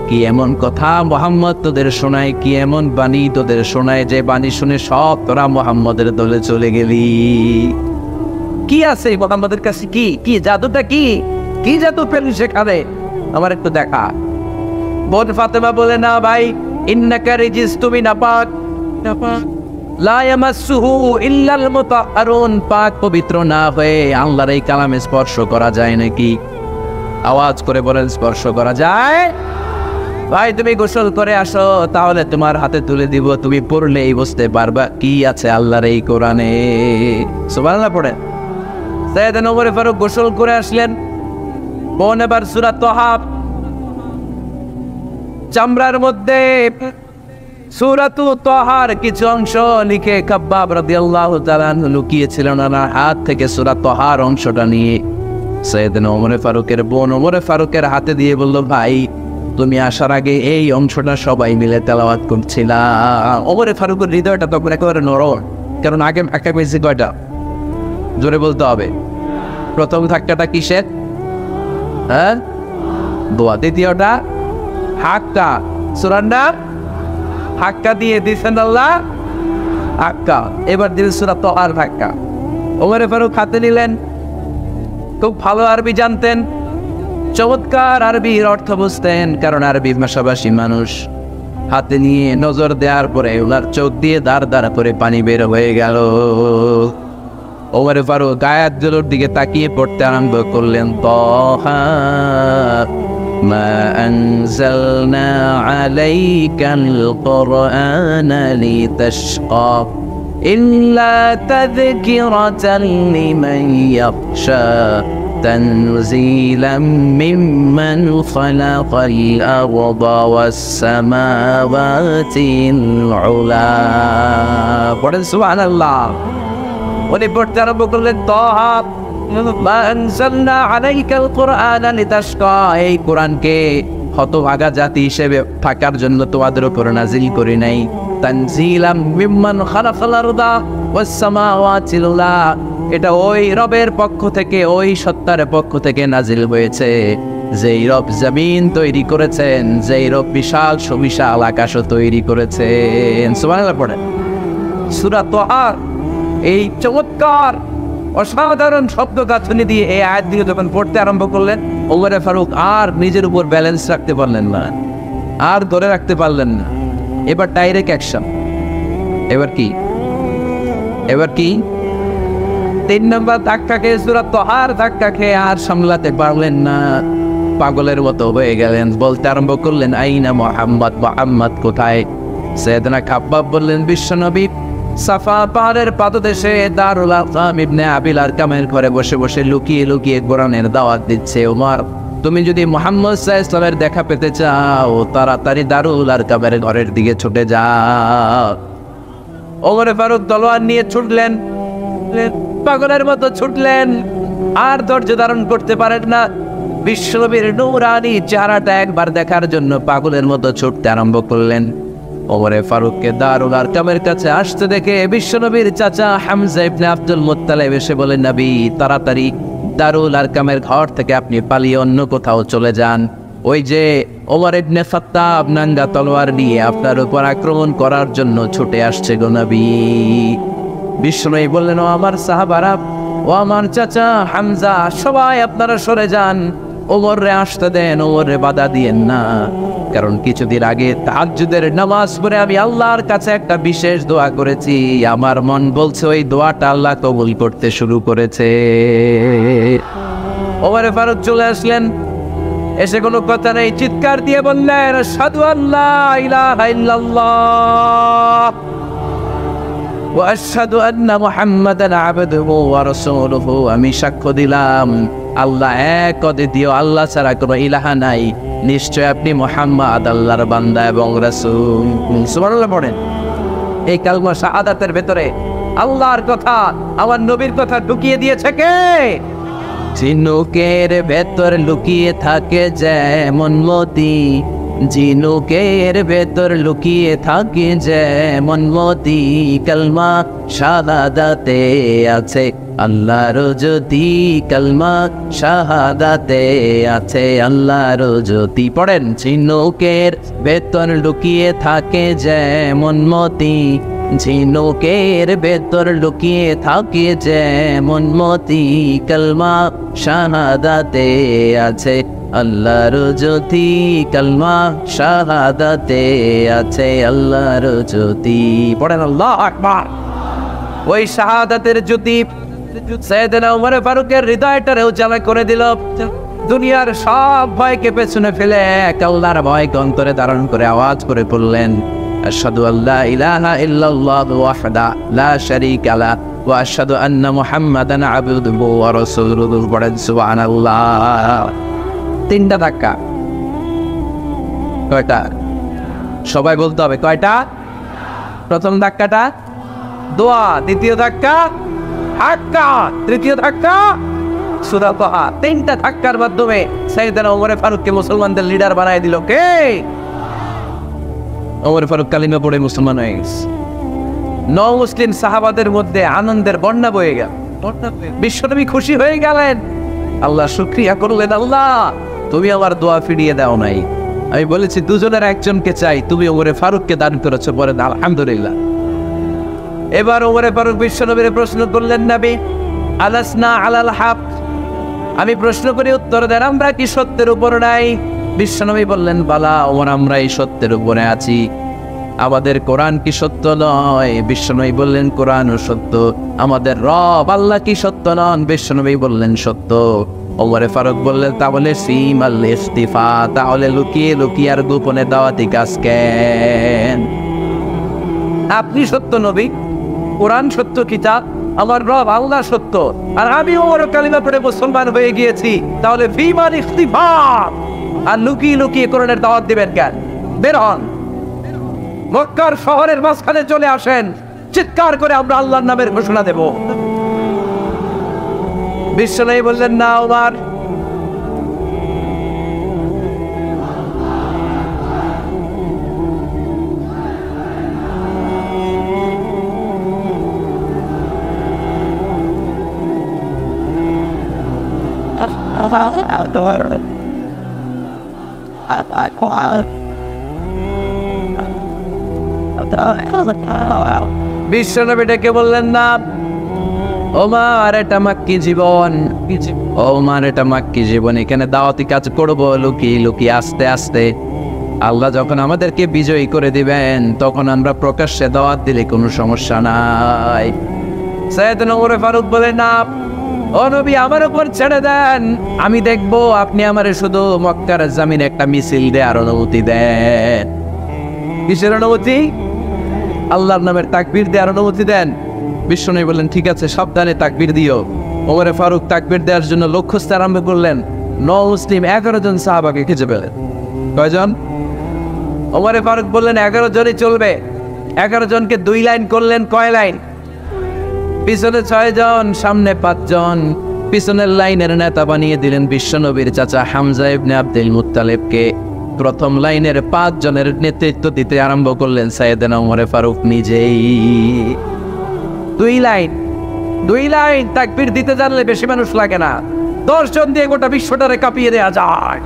কি এমন কথা মুহাম্মদ তোদের শোনায়? কি এমন বাণী তোদের শোনায় যে বাণী শুনে সব তোরা মুহাম্মাদের দলে চলে গেলি? কি আছে মুহাম্মাদের কাছে? কি কি জাদুটা? কি কি জাদু পেলি সেখানে? আমার একটু দেখা। বোন ফাতেমা বলে, না ভাই, ইন্নাকা রিজিস, তুমি নাপাক। লা ইয়ামাসসুহু ইল্লাল মুতাহহারুন, পাক পবিত্র না হয়ে আল্লাহর এই কালামে স্পর্শ করা যায় নাকি? আওয়াজ করে বলেন, স্পর্শ করা যায়? ভাই তুমি গোসল করে আসো, তাহলে তোমার হাতে তুলে দিব, তুমি পড়লেই বুঝতে পারবা কি আছে আল্লাহর এই কোরআনে। সুবহানাল্লাহ পড়েন। সাইয়েদনা ওমর ফারুক গোসল করে আসলেন। বোন এবার সূরা তাহা চামড়ার মধ্যে সূরাতু তাহার কিছু অংশ লিখে খাব্বাব রাদিয়াল্লাহু তাআলা লুকিয়েছিলেন। ওনার হাত থেকে সূরা তাহার অংশটা নিয়ে সাইয়েদনা ওমরে ফারুকের বোন ওমরে ফারুকের হাতে দিয়ে বলল, ভাই তুমি আসার আগে এই অংশটা সবাই মিলে তেলাওয়াত করছিলাম। ওমরে ফারুকের হৃদয়টা তখন একেবারে নরম, কারণ আগে ধাক্কা পেয়েছে কয়টা? জোরে বলতে হবে। প্রথম ধাক্কাটা কিসের? হ্যাঁ, দোয়া। দ্বিতীয়টা হাক্কা, সূরার নাম হাক্কা দিয়ে দিয়েছেন আল্লাহ, হাক্কা। এবার দিলেন সূরা তাহার ধাক্কা। ওমরে ফারুক হাতে নিলেন, খুব ভালো আরবি জানতেন, চমৎকার আরবির অর্থ বুঝতেন, কারণ আরবি ভাষাভাষী মানুষ। হাতে নিয়ে নজর দেওয়ার পরে ওনার চোখ দিয়ে দাঁড় দাঁড়া করে পানি বের হয়ে গেল। ওমরে ফারুক আয়াতগুলোর দিকে তাকিয়ে পড়তে আরম্ভ করলেন। তাহা মা আনজালনা আলাইকাল কুরআনা লিতাশকা ইল্লা তাযকিরাতান লিমান ইয়াখশা তানজিলাম মিম্মান খালাকাল আরদা ওয়াস সামাওয়াতিল উলা। পড়েন সুবহানাল্লাহ। উনি পড়তে আরম্ভ করলেন, তাহা মা আনজালনা আলাইকাল কুরআনা লিতাশকা, এই কোরআনকে হতভাগা জাতি হিসেবে থাকার জন্য তোমাদের উপর নাজিল করি নাই। তানজিলাম মিম্মান খালাকাল আরদা ওয়াস সামাওয়াতিল উলা, এটা ওই রবের পক্ষ থেকে, ওই সত্তার পক্ষ থেকে নাজিল হয়েছে যেই রব জমিন তৈরি করেছেন, যেই রব বিশাল সুবিশাল আকাশও তৈরি করেছেন। সুবহানাল্লাহ পড়েন। সূরা তাহা এই চমৎকার অসাধারণ শব্দ গাঁথনি দিয়ে এই আয়াত দিয়ে যখন পড়তে আরম্ভ করলেন, ওমরে ফারুক আর নিজের উপর ব্যালেন্স রাখতে পারলেন না, আর ধরে রাখতে পারলেন না। এবার ডাইরেক্ট অ্যাকশন। এবার কি? এবার কি? 3 নম্বর ধাক্কা খেয়ে, সূরা তাহার ধাক্কা খেয়ে আর সামলাতে পারলেন না, পাগলের মতো হয়ে গেলেন। বলতে আরম্ভ করলেন, আইনা মুহাম্মদ, মুহাম্মদ কোথায়? সাইয়েদনা খাব্বাব বললেন, বিশ্বনবী সাফা পাহাড়ের পাদদেশে দারুল আরকাম ইবনে আবিল আরকামের ঘরে বসে বসে লুকিয়ে লুকিয়ে কোরআনের দাওয়াত দিচ্ছে। ওমর, তুমি যদি মুহাম্মদ সাল্লাল্লাহু আলাইহি ওয়াসাল্লামের দেখা পেতে চাও, তাড়াতাড়ি দারুল আরকামের ঘরের দিকে ছুটে যাও। ওমরে ফারুক তলোয়ার নিয়ে ছুটলেন, পাগলের মতো ছুটলেন, আর ধৈর্য ধারণ করতে পারেন না। বিশ্বনবীর নূরানি চেহারাটা একবার দেখার জন্য পাগলের মতো ছুটতে আরম্ভ করলেন। ওমরে ফারুককে দারুল আরকামের কাছে আসতে দেখে বিশ্বনবীর চাচা হামজা ইবনে আব্দুল মুত্তালিব এসে বলেন, নবী তাড়াতাড়ি দারুল আরকামের ঘর থেকে আপনি পালিয়ে অন্য কোথাও চলে যান। ওই যে ওমর ইবনে খাত্তাব নাঙ্গা তলোয়ার নিয়ে আপনার উপর আক্রমণ করার জন্য ছুটে আসছে গো নবী। বিশ্বনবী বললেন, ও আমার সাহাবারা, ও আমার চাচা হামজা, সবাই আপনারা সরে যান, ওমরে আসতে দেন, ওমরে বাধা দিয়েন না। কারণ কিছুদিন আগে তাহাজ্জুদের নামাজ পড়ে আমি আল্লাহর কাছে একটা বিশেষ দোয়া করেছি, আমার মন বলছে ওই দোয়াটা আল্লাহ কবুল করতে শুরু করেছে। ওমরে ফারুক চলে আসলেন, এসে কোনো কথা নেই, চিৎকার দিয়ে বললেন, আশহাদু আল্লা ইলাহা ইল্লাল্লাহ ওয়া আশহাদু আন্না মুহাম্মাদান আবদুহু ওয়া রাসূলুহু। আমি সাক্ষ্য দিলাম আল্লাহ এক, অদ্বিতীয়, আল্লাহ ছাড়া কোনো ইলাহা নাই, নিশ্চয় আপনি মুহাম্মদ আল্লাহর বান্দা এবং রাসূল। সুবহানাল্লাহ পড়েন। এই কালমা শাহাদাতের ভেতরে আল্লাহর কথা, আমার নবীর কথা ঢুকিয়ে দিয়েছে কে? ঝিনুকের ভেতর লুকিয়ে থাকে যেমন মতি, ঝিনুকের ভেতর লুকিয়ে থাকে যেমন মতি, কালমা শাহাদাতে আছে আল্লাহর জ্যোতি, কালমা শাহাদাতে আছে আল্লাহর জ্যোতি। পড়েন, ঝিনুকের ভেতর লুকিয়ে থাকে যেমন মতি, ঝিনুকের ভেতর লুকিয়ে থাকে যেমন মতি, কালমা শাহাদাতে আছে আল্লাহর জ্যোতি, কালমা শাহাদাতে আছে আল্লাহর জ্যোতি। পড়েন আল্লাহু আকবার। ওই শাহাদাতের জ্যোতি সাইয়েদনা ওমর ফারুকের হৃদয়টারে উজালা করে দিল। দুনিয়ার সব ভয়কে পেছনে ফেলে এক আল্লাহর ভয়কে অন্তরে ধারণ করে আওয়াজ করে বললেন, আশহাদু আল্লা ইলাহা ইল্লাল্লাহু ওয়াহদা লা শারীকা লাহু ওয়া আশহাদু আন্না মুহাম্মাদান আবদুহু ওয়া রাসূলুহু। পড়েন সুবহানাল্লাহ। তিনটা ধাক্কা। কয়টা? সবাই বলতে হবে কয়টা? প্রথম ধাক্কাটা দোয়া, দ্বিতীয় ধাক্কা হাক্কা, তৃতীয় ধাক্কা সূরা তাহা। তিনটা ধাক্কার মাধ্যমে সাইয়েদনা ওমর ফারুককে মুসলমানদের লিডার বানায় দিল কে? ওমর ফারুক কালিমা পড়ে মুসলমান হয়ে গেছে। মুসলিম সাহাবাদের মধ্যে আনন্দের বন্যা বয়ে গেল। বিশ্বনবী খুশি হয়ে গেলেন, আল্লাহ শুকরিয়া করলেন, আল্লাহ তুমি আমার দোয়া ফিরিয়ে দাও নাই, আমি বলেছি দুজনের একজনকে চাই, তুমি ওমর ফারুককে দান করেছো। বলেন আলহামদুলিল্লাহ। এবার ওমর ফারুক বিশ্বনবীর প্রশ্ন করলেন, নবী আলাসনা আলাল হক, আমি প্রশ্ন করি উত্তর দেন, আমরা কি সত্যের উপর নাই? বিশ্বনবী বললেন, বালা ওমর, আমরা এই সত্যের উপরে আছি। আমাদের কোরআন কি সত্য নয়? বিশ্বনবী বললেন, কোরআনও সত্য। আমাদের রব আল্লাহ কি সত্য নন? বিশ্বনবী বললেন, সত্য। ওমর ফারুক বললেন, তাহলে সিম আল ইস্তিফা, তাহলে লুকিয়ে লুকিয়ে আর গোপনে দাওয়াতি কাজ কেন? আপনি সত্য নবী, কোরআন সত্য কিতাব, আমার রব আল্লাহ সত্য, আর আমি ওমর কালিমা পড়ে মুসলমান হয়ে গিয়েছি, তাহলে ফিমাল ইস্তিফা, আর লুকিয়ে লুকিয়ে কোরআনের দাওয়াত দিবেন কেন? বের হন, মক্কার শহরের মাঝখানে চলে আসেন, চিৎকার করে আমরা আল্লাহর নামের ঘোষণা দেব। বিশ্বনবী বললেন, না ওমর, বিশ্বনবী ডেকে বললেন, না ওমর, এটা মাক্কি জীবন, ওমর এটা মাক্কি জীবন, এখানে দাওয়াতি কাজ করবো লুকিয়ে লুকিয়ে আস্তে আস্তে। আল্লাহ যখন আমাদেরকে বিজয়ী করে দিবেন তখন আমরা প্রকাশ্যে দাওয়াত দিলে কোনো সমস্যা নাই। সাইয়েদনা ওমর ফারুক বলেন, না ও নবী, আমার উপর ছেড়ে দেন, আমি দেখবো আপনি আমারে শুধু মক্কার জমিনে একটা মিছিল দেওয়ার অনুমতি দেন। কিসের অনুমতি? আল্লাহর নামের তাকবীর দেওয়ার অনুমতি দেন। বিশ্বনবী বললেন, ঠিক আছে, সাবধানে তাকবীর দিও। ওমর ফারুক তাকবীর দেওয়ার জন্য লক্ষ্যস্থ আরম্ভ করলেন। মুসলিম 11 জন সাহাবাকে খুঁজে পেলেন। কয়জন? ওমর ফারুক বললেন 11 জনই চলবে। 11 জনকে 2 লাইন করলেন। কয় লাইন? পিছনে 6 জন, সামনে 5 জন। পিছনের লাইনের নেতা বানিয়ে দিলেন বিশ্বনবীর চাচা হামজা ইবনে আব্দুল মুত্তালিবকে। প্রথম লাইনের 5 জনের নেতৃত্ব দিতে আরম্ভ করলেন সাইয়েদনা ওমর ফারুক নিজেই। 2 লাইন তাকবীর দিতে জানলে বেশি মানুষ লাগে না, 10 জন দিয়ে গোটা বিশ্বটারে কাঁপিয়ে দেওয়া যায়।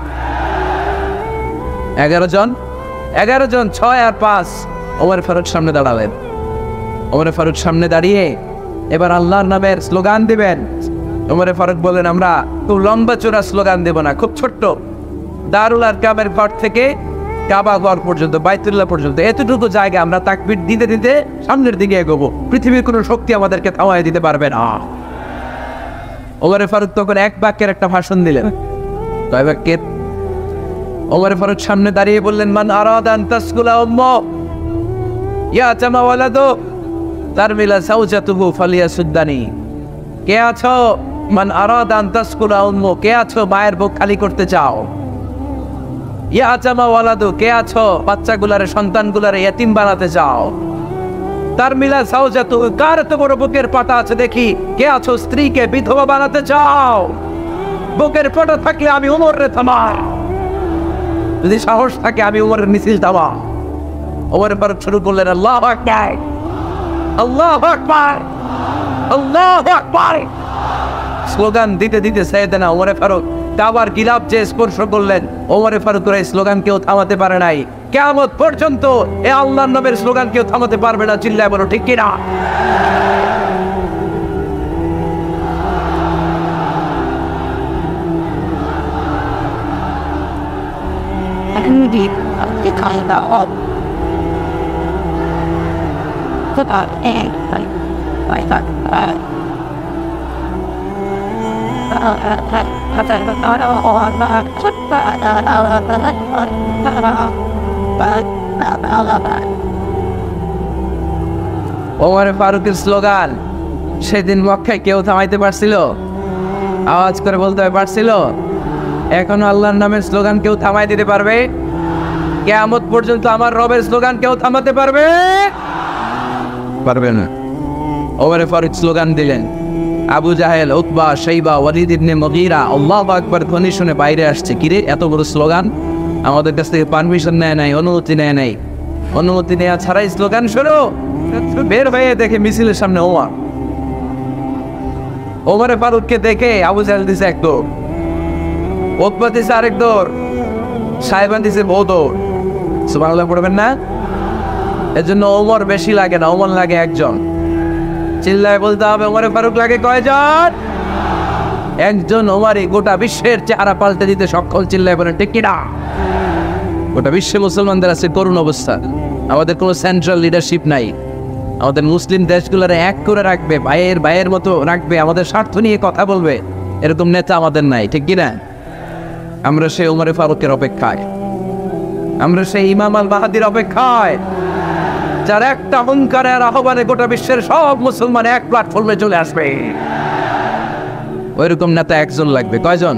11 জন 6 আর 5 ওমর ফারুক সামনে দাঁড়ালেন। ওমর ফারুক সামনে দাঁড়িয়ে এবার আল্লাহর নামের স্লোগান দিবেন। ওমর ফারুক বলেন, আমরা খুব লম্বা চূড়া স্লোগান দেব না, খুব ছোট্ট, দারুল আরকামের ঘর থেকে কাবা ঘর পর্যন্ত, বাইতুল্লাহ পর্যন্ত, এতটুকু জায়গা আমরা তাকবীর দিতে দিতে সামনের দিকে এগোবো, পৃথিবীর কোনো শক্তি আমাদেরকে থামায় দিতে পারবে না। ওমর ফারুক তখন এক বাক্যের একটা ভাষণ দিলেন। কয় বাক্যের? ওমর ফারুক সামনে দাঁড়িয়ে বললেন, মান আরাদা আন তাসকুলা উম্মু ইয়া জামা ওয়ালাদু তারমিলা সাওজাতুহু ফালিয়াসুদ্দানি। কে আছো? মান আরাদা আন তাসকুলা উম্মু, কে আছো মায়ের বুক খালি করতে চাও? ইয়া জামা ওয়ালাদু, কে আছো বাচ্চাগুলারে, সন্তানগুলারে ইতিম বানাতে চাও? তারমিলা সাওজাতুহু, কার তো বড় বুকের পাটা আছে দেখি, কে আছো স্ত্রীকে বিধবা বানাতে চাও? বুকের পাটা থাকলে আমি ওমরের থামাই, যদি সাহস থাকে আমি ওমরের মিছিল থামা। ওমর ফারুক শুরু করলেন, আল্লাহু আকবার, আল্লাহু আকবার, আল্লাহু আকবার। স্লোগান দিতে দিতে সাইয়েদনা ওমর ফারুক কাবার গিলাফ যে স্পর্শ করলেন, ওমর ফারুকের এই স্লোগান কেউ থামাতে পারে নাই। কিয়ামত পর্যন্ত এই আল্লাহর নামের স্লোগান কেউ থামাতে পারবে না। চিল্লায় বলো ঠিক কিনা? ওমর ফারুকের স্লোগান সেদিন মক্কায় কেউ থামাইতে পারছিল? আওয়াজ করে বলতে পারছিল? এখনো আল্লাহর নামের স্লোগান কেউ থামাই দিতে পারবে? কিয়ামত পর্যন্ত আমার রবের স্লোগান কেউ থামাতে পারবে? পারবে না। ওমর ফারুক স্লোগান দিলেন। আবু জাহেল, উতবা, শাইবা, ওয়ালিদ ইবনে মুগীরা আল্লাহু আকবার ধ্বনি শুনে বাইরে আসছে। কিরে এত বড় স্লোগান? আমাদের কাছ থেকে পারমিশন নেয় নাই, অনুমতি নেয় নাই। অনুমতি নেওয়া ছাড়াই স্লোগান শুরু। বের হয়ে দেখে মিছিলের সামনে ওমর। ওমর ফারুককে দেখে আবু জাহেল দিছে এক দৌড়, উতবা দিছে আরেক দৌড়, শাইবা দিছে বহু দৌড়। সুবহানাল্লাহ পড়বেন না? এজন্য ওমর বেশি লাগে না, ওমর লাগে একজন। চিল্লায় বলতে হবে, ওমর ফারুক লাগে কয়জন? একজন। ওমরই গোটা বিশ্বের চেহারা পাল্টে দিতে সক্ষম। চিল্লায় বলেন ঠিক কিনা? গোটা বিশ্বে মুসলমানদের আছে করুণ অবস্থা। আমাদের কোনো সেন্ট্রাল লিডারশিপ নাই। আমাদের মুসলিম দেশগুলোর এক করে রাখবে, ভাইয়ের মতো রাখবে, আমাদের স্বার্থ নিয়ে কথা বলবে, এরকম নেতা আমাদের নাই। ঠিক কিনা? আমরা সেই ওমর ফারুকের অপেক্ষায়, আমরা সেই ইমাম আল মাহদির অপেক্ষায়, যার একটা হুঙ্কারের আহ্বানে গোটা বিশ্বের সব মুসলমান এক প্ল্যাটফর্মে চলে আসবে। ওইরকম নেতা একজন লাগবে। কয়জন?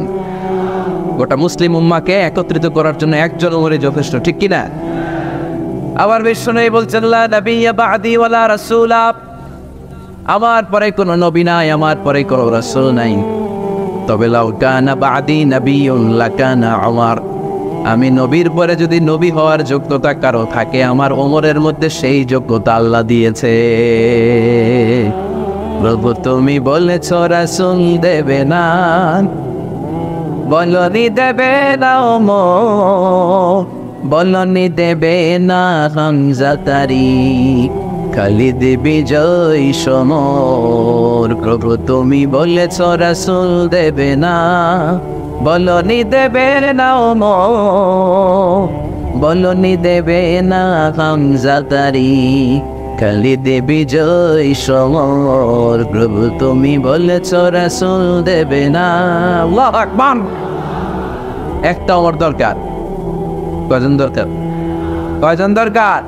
গোটা মুসলিম উম্মাকে একত্রিত করার জন্য একজন ওমরই যথেষ্ট। ঠিক কিনা? আবার বিশ্বনবী বলছেন, লা নাবিয়্যা বা'দি ওয়ালা রাসূলা, আমার পরে কোনো নবী নাই, আমার পরে কোনো রাসূল নাই। তবে লাউ কানা বা'দি নাবিয়্যুন লাকানা ওমর, আমি নবীর পরে যদি নবী হওয়ার যোগ্যতা কারো থাকে, আমার ওমরের মধ্যে সেই যোগ্যতা আল্লাহ দিয়েছে। প্রভু তুমি বলেছ রাসূল দেবে না, বলনি দেবে না ওমর, বলনি দেবে না হামজা তারিক, খালিদ বিজয় সমর। প্রভু তুমি বলেছ রাসূল দেবে না, বলনি দেবে না ওমর, বলনি দেবে না হামজা তারিক, খালিদ বিজয় সমর। প্রভু তুমি বলেছ রাসূল দেবে না। আল্লাহু আকবার। একটা ওমর দরকার। কয়জন দরকার? কয়জন দরকার?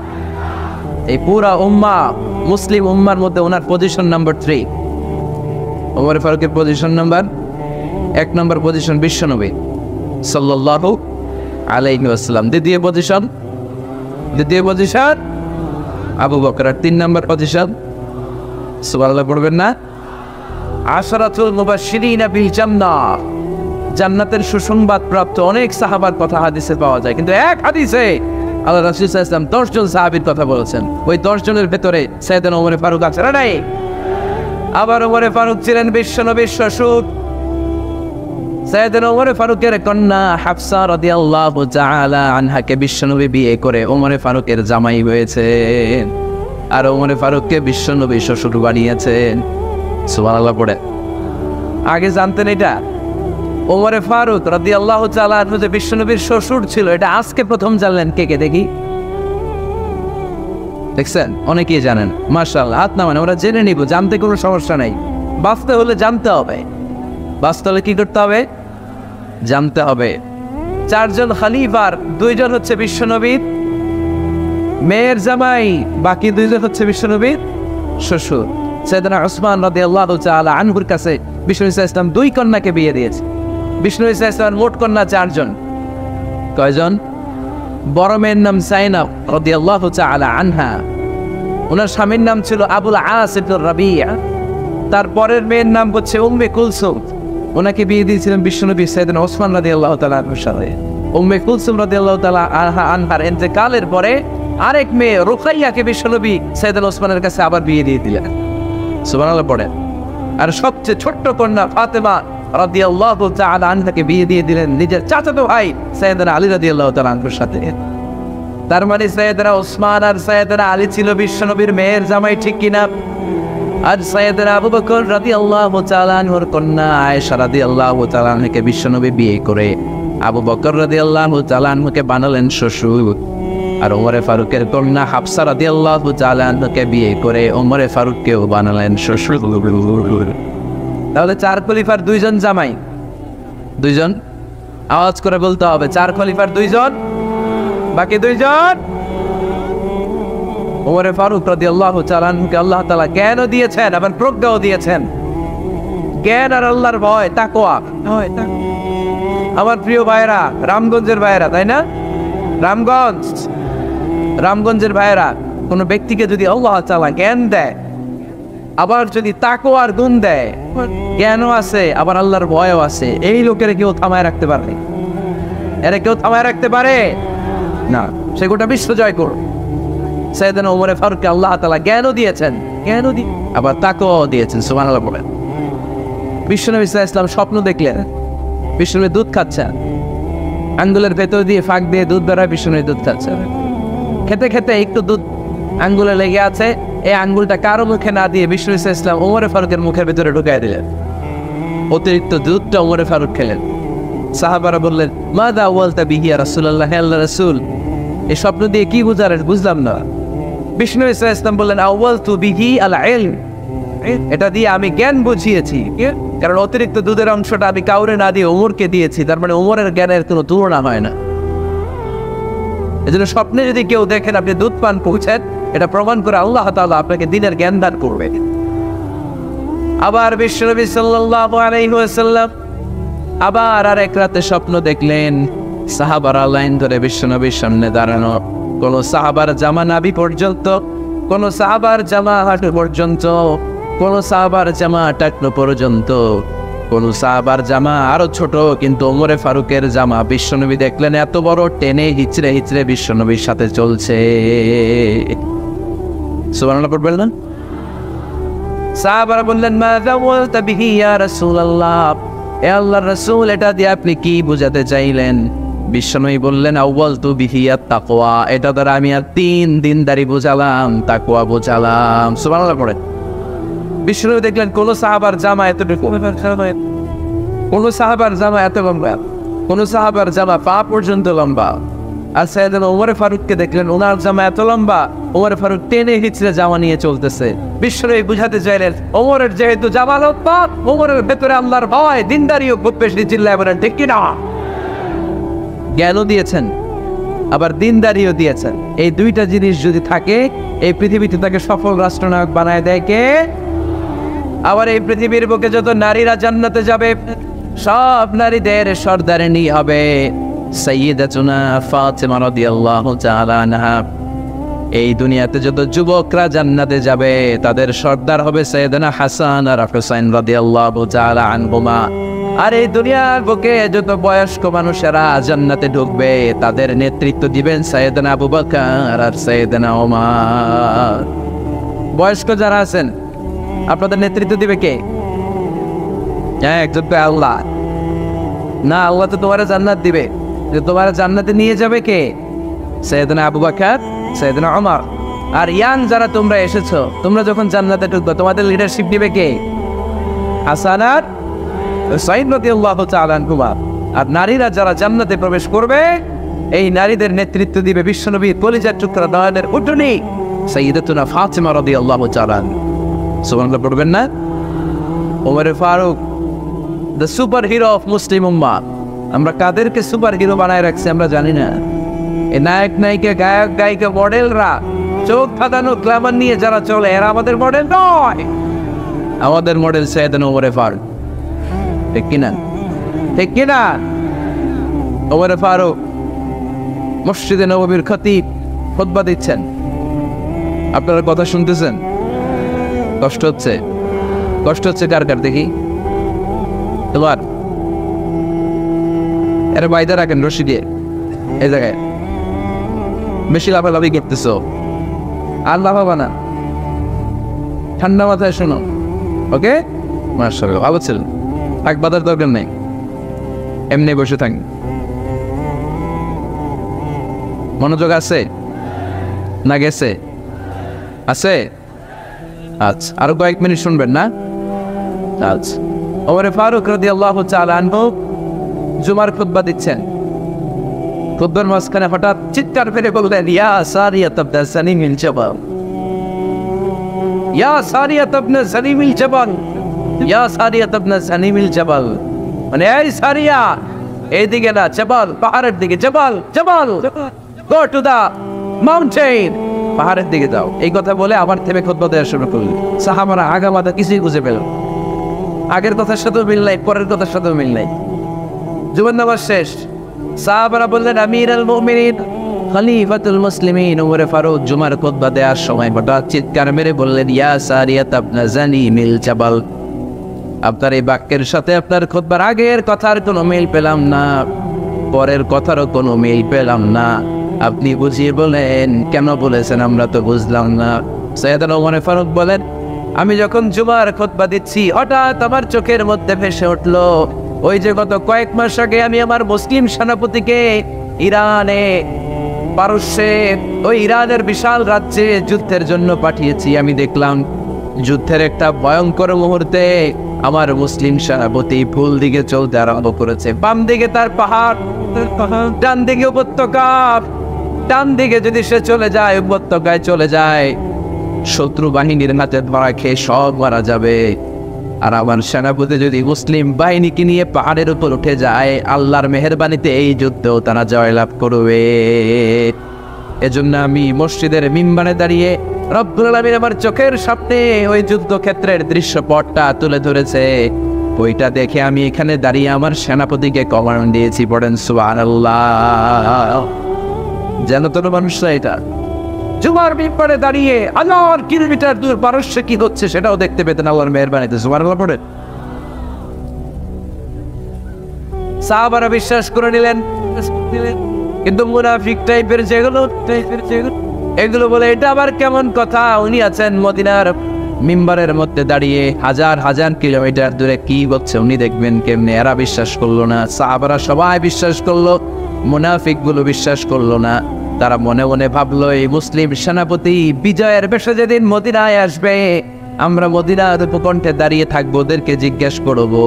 এই পুরা উম্মাহ, মুসলিম উম্মার মধ্যে ওনার পজিশন নাম্বার 3। ওমর ফারুকের পজিশন নাম্বার 1 নম্বর পজিশন বিশ্বনবী সাল্লাল্লাহু আলাইহি ওয়াসাল্লাম। দ্বিতীয় পজিশন আবু বকর। আর 3 নম্বর পজিশন, সুবহানাল্লাহ পড়বেন না? আশরাতুল মুবাশশিরিনা বিল জান্নাহ, জান্নাতের সুসংবাদ প্রাপ্ত অনেক সাহাবার কথা হাদিসে পাওয়া যায়, কিন্তু এক হাদিসে আল্লাহ রাসূল সাল্লাল্লাহু আলাইহি ওয়াসাল্লাম 10 জন সাহাবীর কথা বলেছেন। ওই 10 জনের ভেতরে সাইয়েদনা ওমর ফারুক আছে না নাই? আবার ওমর ফারুক ছিলেন বিশ্বনবীর শ্বশুর। সাইয়েদনা ওমর ফারুকের কন্যা হাফসা রাদিয়াল্লাহু তাআলা আনহাকে বিশ্বনবী বিয়ে করে ওমর ফারুকের জামাই হয়েছেন, আর ওমর ফারুককে বিশ্বনবী শ্বশুর বানিয়েছেন। সুবহানাল্লাহ পড়ে। আগে জানতেন এটা? ওমর ফারুক রাদিয়াল্লাহু তাআলা আনহু যে বিশ্বনবীর শ্বশুর ছিল, এটা আজকে প্রথম জানলেন। কে কে দেখি? দেখছেন? অনেকেই জানেন। মাশাআল্লাহ, হাত নামান, আমরা জেনে নিব, জানতে কোনো সমস্যা নাই। বাঁচতে হলে জানতে হবে। বাঁচতে হলে কি করতে হবে? জানতে হবে। 4 জন খলিফার 2 জন হচ্ছে বিশ্বনবীর মেয়ের জামাই, বাকি 2 জন হচ্ছে বিশ্বনবীর শ্বশুর। সাইয়েদনা উসমান রাদিয়াল্লাহু তাআলা আনহুর কাছে বিষ্ণু সাল্লাল্লাহু আলাইহি ওয়াসাল্লাম 2 কন্যাকে বিয়ে দিয়েছে। বিষ্ণু সাল্লাল্লাহু আলাইহি ওয়াসাল্লাম মোট কন্যা 4 জন। কয়জন? বড় মেয়ের নাম যায়েনব রাদিয়াল্লাহু তাআলা আনহা, ওনার স্বামীর নাম ছিল আবুল আস ইবনে রাবিয়া। তারপরের মেয়ের নাম হচ্ছে উম্মে কুলসুম, ওনাকে বিয়ে দিয়েছিলেন বিশ্বনবী সাইয়েদনা ওসমান রাদিয়াল্লাহু তাআলা আনহুর সাথে। উম্মে কুলসুম রাদিয়াল্লাহু তাআলা আনহার ইন্তেকালের পরে আরেক মেয়ে রুকাইয়াকে বিশ্বনবী সাইয়েদনা ওসমানের কাছে আবার বিয়ে দিয়ে দিলেন। সুবহানাল্লাহ পড়েন। আর সবচেয়ে ছোট্ট কন্যা ফাতেমা রাদিয়াল্লাহু তাআলা আনহাকে বিয়ে দিয়ে দিলেন নিজের চাচাতো ভাই সাইয়েদনা আলী রাদিয়াল্লাহু তাআলা আনহুর সাথে। তার মানে সাইয়েদনা ওসমান আর সাইয়েদনা আলী ছিল বিশ্বনবীর মেয়ের জামাই, ঠিক কিনা? আর সাইয়েদনা আবু বকর রাদিয়াল্লাহু তাআলা আনহুর কন্যা আয়েশা রাদিয়াল্লাহু তাআলা আনহাকে বিশ্বনবী বিয়ে করে আবু বকর রাদিয়াল্লাহু তাআলা আনহুকে বানালেন শ্বশুর। আর ওমর ফারুকের কন্যা হাফসা রাদিয়াল্লাহু তাআলা আনহাকে বিয়ে করে ওমর ফারুককেও বানালেন শ্বশুর। তাহলে 4 খলিফার 2 জন জামাই। 2 জন, আওয়াজ করে বলতে হবে, 4 খলিফার 2 জন, বাকি 2 জন। ওমর ফারুক রাদিয়াল্লাহু তাআলা আনহুকে আল্লাহ তাআলা জ্ঞানও দিয়েছেন, আবার প্রজ্ঞাও দিয়েছেন। জ্ঞান আর আল্লাহর ভয়, তাকওয়া। আমার প্রিয় ভাইরা, রামগঞ্জের ভাইরা, তাই না? রামগঞ্জের ভাইরা, কোন ব্যক্তিকে যদি আল্লাহ তাআলা জ্ঞান দেয়, আবার যদি তাকওয়ার গুণ দেয়, জ্ঞানও আছে আবার আল্লাহর ভয়ও আছে, এই লোকের কেউ থামায় রাখতে পারে? এরা কেউ থামায় রাখতে পারে না। সে গোটা বিশ্ব জয় করো। সাইয়েদনা ওমর ফারুককে আল্লাহ তাআলা জ্ঞানও দিয়েছেন, আবার তাকওয়াও দিয়েছেন। সুবহানাল্লাহ বলেন। বিশ্বনবী সাল্লাল্লাহু আলাইহি ওয়াসাল্লাম স্বপ্ন দেখলেন বিশ্বনবী দুধ খাচ্ছেন, আঙ্গুলের ভেতর দিয়ে ফাঁক দিয়ে দুধ বেরোয়, বিশ্বনবী দুধ খাচ্ছেন। খেতে খেতে একটু দুধ আঙ্গুলে লেগে আছে, এই আঙ্গুলটা কারো মুখে না দিয়ে বিশ্বনবী সাল্লাল্লাহু আলাইহি ওয়াসাল্লাম ওমর ফারুকের মুখের ভেতরে ঢুকাই দিলেন। অতিরিক্ত দুধটা ওমর ফারুক খেলেন। সাহাবারা বললেন, মাযা ওয়ালতা বিহি ইয়া রাসূলুল্লাহ, হে আল্লাহর রাসূল, এই স্বপ্ন দিয়ে কি বুঝালেন? বুঝলাম না। বিষ্ণু সাল্লাল্লাহু আলাইহি ওয়াসাল্লাম বললেন, আওয়ালতু বিহি আল ইলম, এটা দিয়ে আমি জ্ঞান বুঝিয়েছি, কারণ অতিরিক্ত দুধের অংশটা আমি কাউরে না দিয়ে ওমরকে দিয়েছি, তার মানে ওমরের জ্ঞানের কোনো তুলনা হয় না। এজন্য স্বপ্নে যদি কেউ দেখেন আপনি দুধ পান করছেন, এটা প্রমাণ করে আল্লাহ তাআলা আপনাকে দিনের জ্ঞান দান করবে। আবার বিশ্বনবী সাল্লাল্লাহু আলাইহি ওয়াসাল্লাম আবার আরেক রাতে স্বপ্ন দেখলেন, সাহাবারা লাইন ধরে বিশ্বনবীর সামনে দাঁড়ানো, কোন সাহাবার জামা নাভি পর্যন্ত, কোন সাহাবার জামা হাঁটু পর্যন্ত, কোন সাহাবার জামা টাকনো পর্যন্ত, কোন সাহাবার জামা আরো ছোট, কিন্তু ওমরে ফারুকের জামা বিশ্বনবী দেখলেন এত বড়, টেনে হিচড়ে হিচড়ে বিশ্বনবীর সাথে চলছে। সুবহানাল্লাহ পড়বেন না? সাহাবারা বললেন, মাযা ওয়ালতা বিহি ইয়া রাসূলুল্লাহ, এ আল্লাহর রাসূল, এটা দিয়ে আপনি কি বুঝাতে চাইলেন? বিশ্বনবী বললেন, আউয়ালতু বিহি আত-তাকওয়া, এটা দ্বারা আমি আর 3 দিনদারি বুঝালাম, তাকওয়া বুঝালাম। সুবহানাল্লাহ পড়ে। বিশ্বনবী দেখলেন কোন সাহাবার জামা এতটুকু, কোন সাহাবার জামা এত লম্বা, কোন সাহাবার জামা পা পর্যন্ত লম্বা। আর সাইয়েদনা ওমর ফারুককে দেখলেন ওনার জামা এত লম্বা, ওমর ফারুক টেনে হিচড়ে জামা নিয়ে চলতেছে। বিশ্বনবী বুঝাতে চাইলেন, ওমরের যেহেতু জামা লম্বা, ওমরের ভেতরে আল্লাহর ভয়, দিনদারিও খুব বেশি, চিল্লায় বলেন ঠিক কিনা? জ্ঞানও দিয়েছেন, আবার দিনদারিও দিয়েছেন। এই 2টা জিনিস যদি থাকে, এই পৃথিবীতে তাকে সফল রাষ্ট্রনায়ক বানায় দেয় কে? আবার এই পৃথিবীর বুকে যত নারীরা জান্নাতে যাবে, সব নারীদের সর্দারিনী হবে সাইয়্যিদাতুনা ফাতিমা রাদিয়াল্লাহু তাআলা আনহা। এই দুনিয়াতে যত যুবকরা জান্নাতে যাবে তাদের সর্দার হবে সাইয়েদনা হাসান আর হুসাইন রাদিয়াল্লাহু তাআলা আনহুমা। আর এই দুনিয়ার বুকে যত বয়স্ক মানুষেরা জান্নাতে ঢুকবে তাদের নেতৃত্ব দিবেন সাইয়েদনা আবু বকর আর সাইয়েদনা ওমর। বয়স্ক যারা আছেন আপনাদের নেতৃত্ব দিবে কে? হ্যাঁ, একজন তো আল্লাহ না। আল্লাহ তো তোমার জান্নাত দিবে, যে তোমার জান্নাতে নিয়ে যাবে কে? সাইয়েদনা আবু বকর, সাইয়েদনা ওমর। আর ইয়াং যারা তোমরা এসেছো, তোমরা যখন জান্নাতে ঢুকবে তোমাদের লিডারশিপ দিবে কে? হাসান আর হুসাইন রাদিয়াল্লাহু তাআলা আনহুমা। আর নারীরা যারা জান্নাতে প্রবেশ করবে এই নারীদের নেতৃত্ব দিবে বিশ্বনবীর কলিজার টুকরা নয়নের উটনি সাইয়্যিদাতুনা ফাতিমা রাদিয়াল্লাহু তাআলা। সুবহানাল্লাহ পড়বেন না? Omar Farooq, the super hero of Muslim উম্মাহ। আমরা কাদেরকে সুপার হিরো বানায় রাখছি আমরা জানি না। এই নায়ক নায়িকা, গায়ক গায়িকা, মডেলরা চোখ ফাঁদানো গ্ল্যামার নিয়ে যারা চলে এরা আমাদের মডেল নয়। আমাদের মডেল সাইয়েদনা ওমর ফারুক। ঠিক কিনা? ঠিক কিনা? ওমর ফারুক মসজিদে নববীর খতিব খুতবা দিচ্ছেন, আপনারা কথা শুনতেছেন? কষ্ট হচ্ছে? কষ্ট হচ্ছে কার কার দেখি? তোমার এর বাইদা রাখেন রশি দিয়ে এই জায়গায়। বেশি লাফালাফি করতেছ, আর লাফাবা না, ঠান্ডা মাথায় শোনো। ওকে, মাশাআল্লাহ, ভালো ছিল। থাক, বাধার দরকার নেই, এমনি বসে থাক। মনোযোগ আছে না গেছে? আছে? আচ্ছা, আরো কয়েক মিনিট শুনবেন না? আচ্ছা। ওমর ফারুক রাদিয়াল্লাহু তাআলা আনহু জুমার খুতবা দিচ্ছেন। খুতবার মাঝখানে হঠাৎ চিৎকার করে বললেন, ইয়া সারিয়াত ইবনে সানিমিল জাবাল, ইয়া সারিয়াত ইবনে সানিমিল জাবাল, ইয়া সারিয়াত ইবনে সানিমিল জাবাল। মানে এই সারিয়া, এইদিকে না, জাবাল, পাহাড়ের দিকে। জাবাল, জাবাল, গো টু দা মাউন্টেন, পাহাড়ের দিকে যাও। এই কথা বলে আবার থেমে খুতবা দেওয়া শুরু করলেন। সাহাবারা আগামাথা কিছুই বুঝে পেল। আগের কথার সাথেও মিল নাই, পরের কথার সাথেও মিল নাই। জুমার নামাজ শেষ, সাহাবারা বললেন, আমিরুল মুমিনিন, খলিফাতুল মুসলিমিন ওমর ফারুক জুমার খুতবা দেওয়ার সময় হঠাৎ চিৎকার মেরে বললেন, ইয়া সারিয়াত ইবনে সানিমিল জাবাল। আপনার এই বাক্যের সাথে আপনার খুতবার আগের কথার কোনো মিল পেলাম না, পরের কথারও কোনো মিল পেলাম না। আপনি বুঝিয়ে বলেন কেন বলেছেন, আমরা তো বুঝলাম না। সাইয়েদনা ওমর ফারুক বলেন, আমি যখন জুমার খুতবা দিচ্ছি হঠাৎ আমার চোখের মধ্যে ভেসে উঠলো ওই যে গত কয়েক মাস আগে আমি আমার মুসলিম সেনাপতিকে ইরানে, পারস্যে, ওই ইরানের বিশাল রাজ্যে যুদ্ধের জন্য পাঠিয়েছি। আমি দেখলাম যুদ্ধের একটা ভয়ঙ্কর মুহূর্তে আমার মুসলিম সেনাপতি ভুল দিকে চলতে আরম্ভ করেছে। বাম দিকে তার পাহাড়, ডান দিকে উপত্যকা। ডান দিকে যদি সে চলে যায়, উপত্যকায় চলে যায়, শত্রু বাহিনীর হাতে ধরা খেয়ে সব মারা যাবে। আর আমার সেনাপতি যদি মুসলিম বাহিনীকে নিয়ে পাহাড়ের উপর উঠে যায়, আল্লাহর মেহেরবানিতে এই যুদ্ধেও তারা জয়লাভ করবে। এজন্য আমি মসজিদের মিম্বারে দাঁড়িয়ে রব্বুল আলামিন আমার চোখের সামনে ওই যুদ্ধক্ষেত্রের দৃশ্যপটটা তুলে ধরেছে, ওইটা দেখে আমি এখানে দাঁড়িয়ে আমার সেনাপতিকে কমান্ড দিয়েছি। পড়েন সুবহানাল্লাহ। যেন তোর মানুষরা এটা জুমার মিম্বারে দাঁড়িয়ে 1000 কিলোমিটার দূর পারস্যে কি হচ্ছে সেটাও দেখতে পেতেন আল্লাহর মেহেরবানিতে। সুবহানাল্লাহ পড়েন। সাহাবারা বিশ্বাস করে নিলেন, কিন্তু মুনাফিক টাইপের যেগুলো এগুলো বলে, এটা আবার কেমন কথা? উনি আছেন মদিনার মিম্বারের মধ্যে দাঁড়িয়ে, হাজার হাজার কিলোমিটার দূরে কি হচ্ছে উনি দেখবেন কেমনে। এরা বিশ্বাস করলো না, সাহাবারা সবাই বিশ্বাস করলো, মুনাফিক গুলো বিশ্বাস করলো না। তারা মনে মনে ভাবলো, এই মুসলিম সেনাপতি বিজয়ের বেশে যেদিন মদিনায় আসবে, আমরা মদিনার উপকণ্ঠে দাঁড়িয়ে থাকবো, ওদেরকে জিজ্ঞেস করবো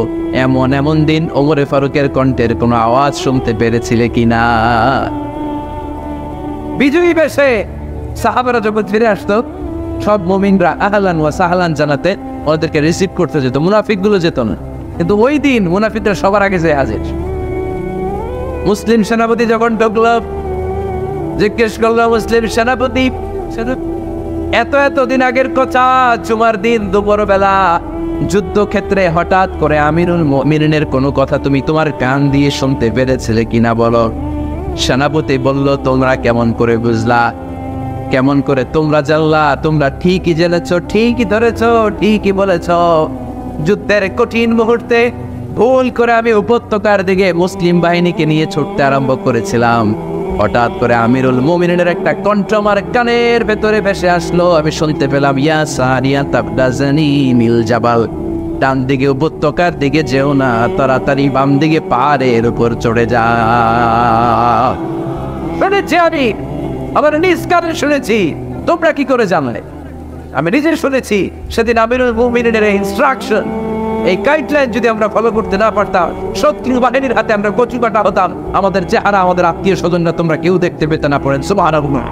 এমন এমন দিন ওমর ফারুকের কণ্ঠের কোনো আওয়াজ শুনতে পেরেছিলে কিনা। বিজয়ী বেশে সাহাবারা যখন ফিরে আসতো, সব মুমিনরা আহলান ওয়া সাহলান জানাতে ওদেরকে রিসিভ করতে যেত, মুনাফিক গুলো যেত না। কিন্তু ওই দিন মুনাফিকরা সবার আগে যায় হাজির। মুসলিম সেনাপতি যখন ঢুকলো, জিজ্ঞেস করলো, মুসলিম সেনাপতি, এত দিন আগের কথা, জুমার দিন দুপুর বেলা যুদ্ধক্ষেত্রে হঠাৎ করে আমিরুল মুমিনিনের কোনো কথা তুমি তোমার কান দিয়ে শুনতে পেরেছিলে কিনা বলো। সেনাপতি বলল, তোমরা কেমন করে বুঝলা? কেমন করে তোমরা জানলা? তোমরা ঠিকই জেনেছ, ঠিকই ধরেছ, ঠিকই বলেছ। যুদ্ধের কঠিন মুহূর্তে ভুল করে আমি উপত্যকার দিকে মুসলিম বাহিনীকে নিয়ে ছুটতে আরম্ভ করেছিলাম। হঠাৎ করে আমিরুল মুমিনিনের একটা কণ্ঠ আমার কানের ভেতরে ভেসে আসলো। আমি শুনতে পেলাম, ইয়া সারিয়া তাবদাজানি মিল জাবাল, ডান দিকে উপত্যকার দিকে যেও না, তাড়াতাড়ি বাম দিকে পাহাড়ের উপর চড়ে যা। শুনেছি আমি, আমার নিজ কানে শুনেছি। তোমরা কি করে জানলে? আমি নিজে শুনেছি। সেদিন আমিরুল মুমিনিনের ইনস্ট্রাকশন, এই গাইডলাইন যদি আমরা ফলো করতে না পারতাম, শত্রু বাহিনীর হাতে আমরা কচু কাটা হতাম। আমাদের চেহারা, আমাদের আত্মীয় স্বজনরা তোমরা কেউ দেখতে পেতে না। পড়েন সুবহানাল্লাহ।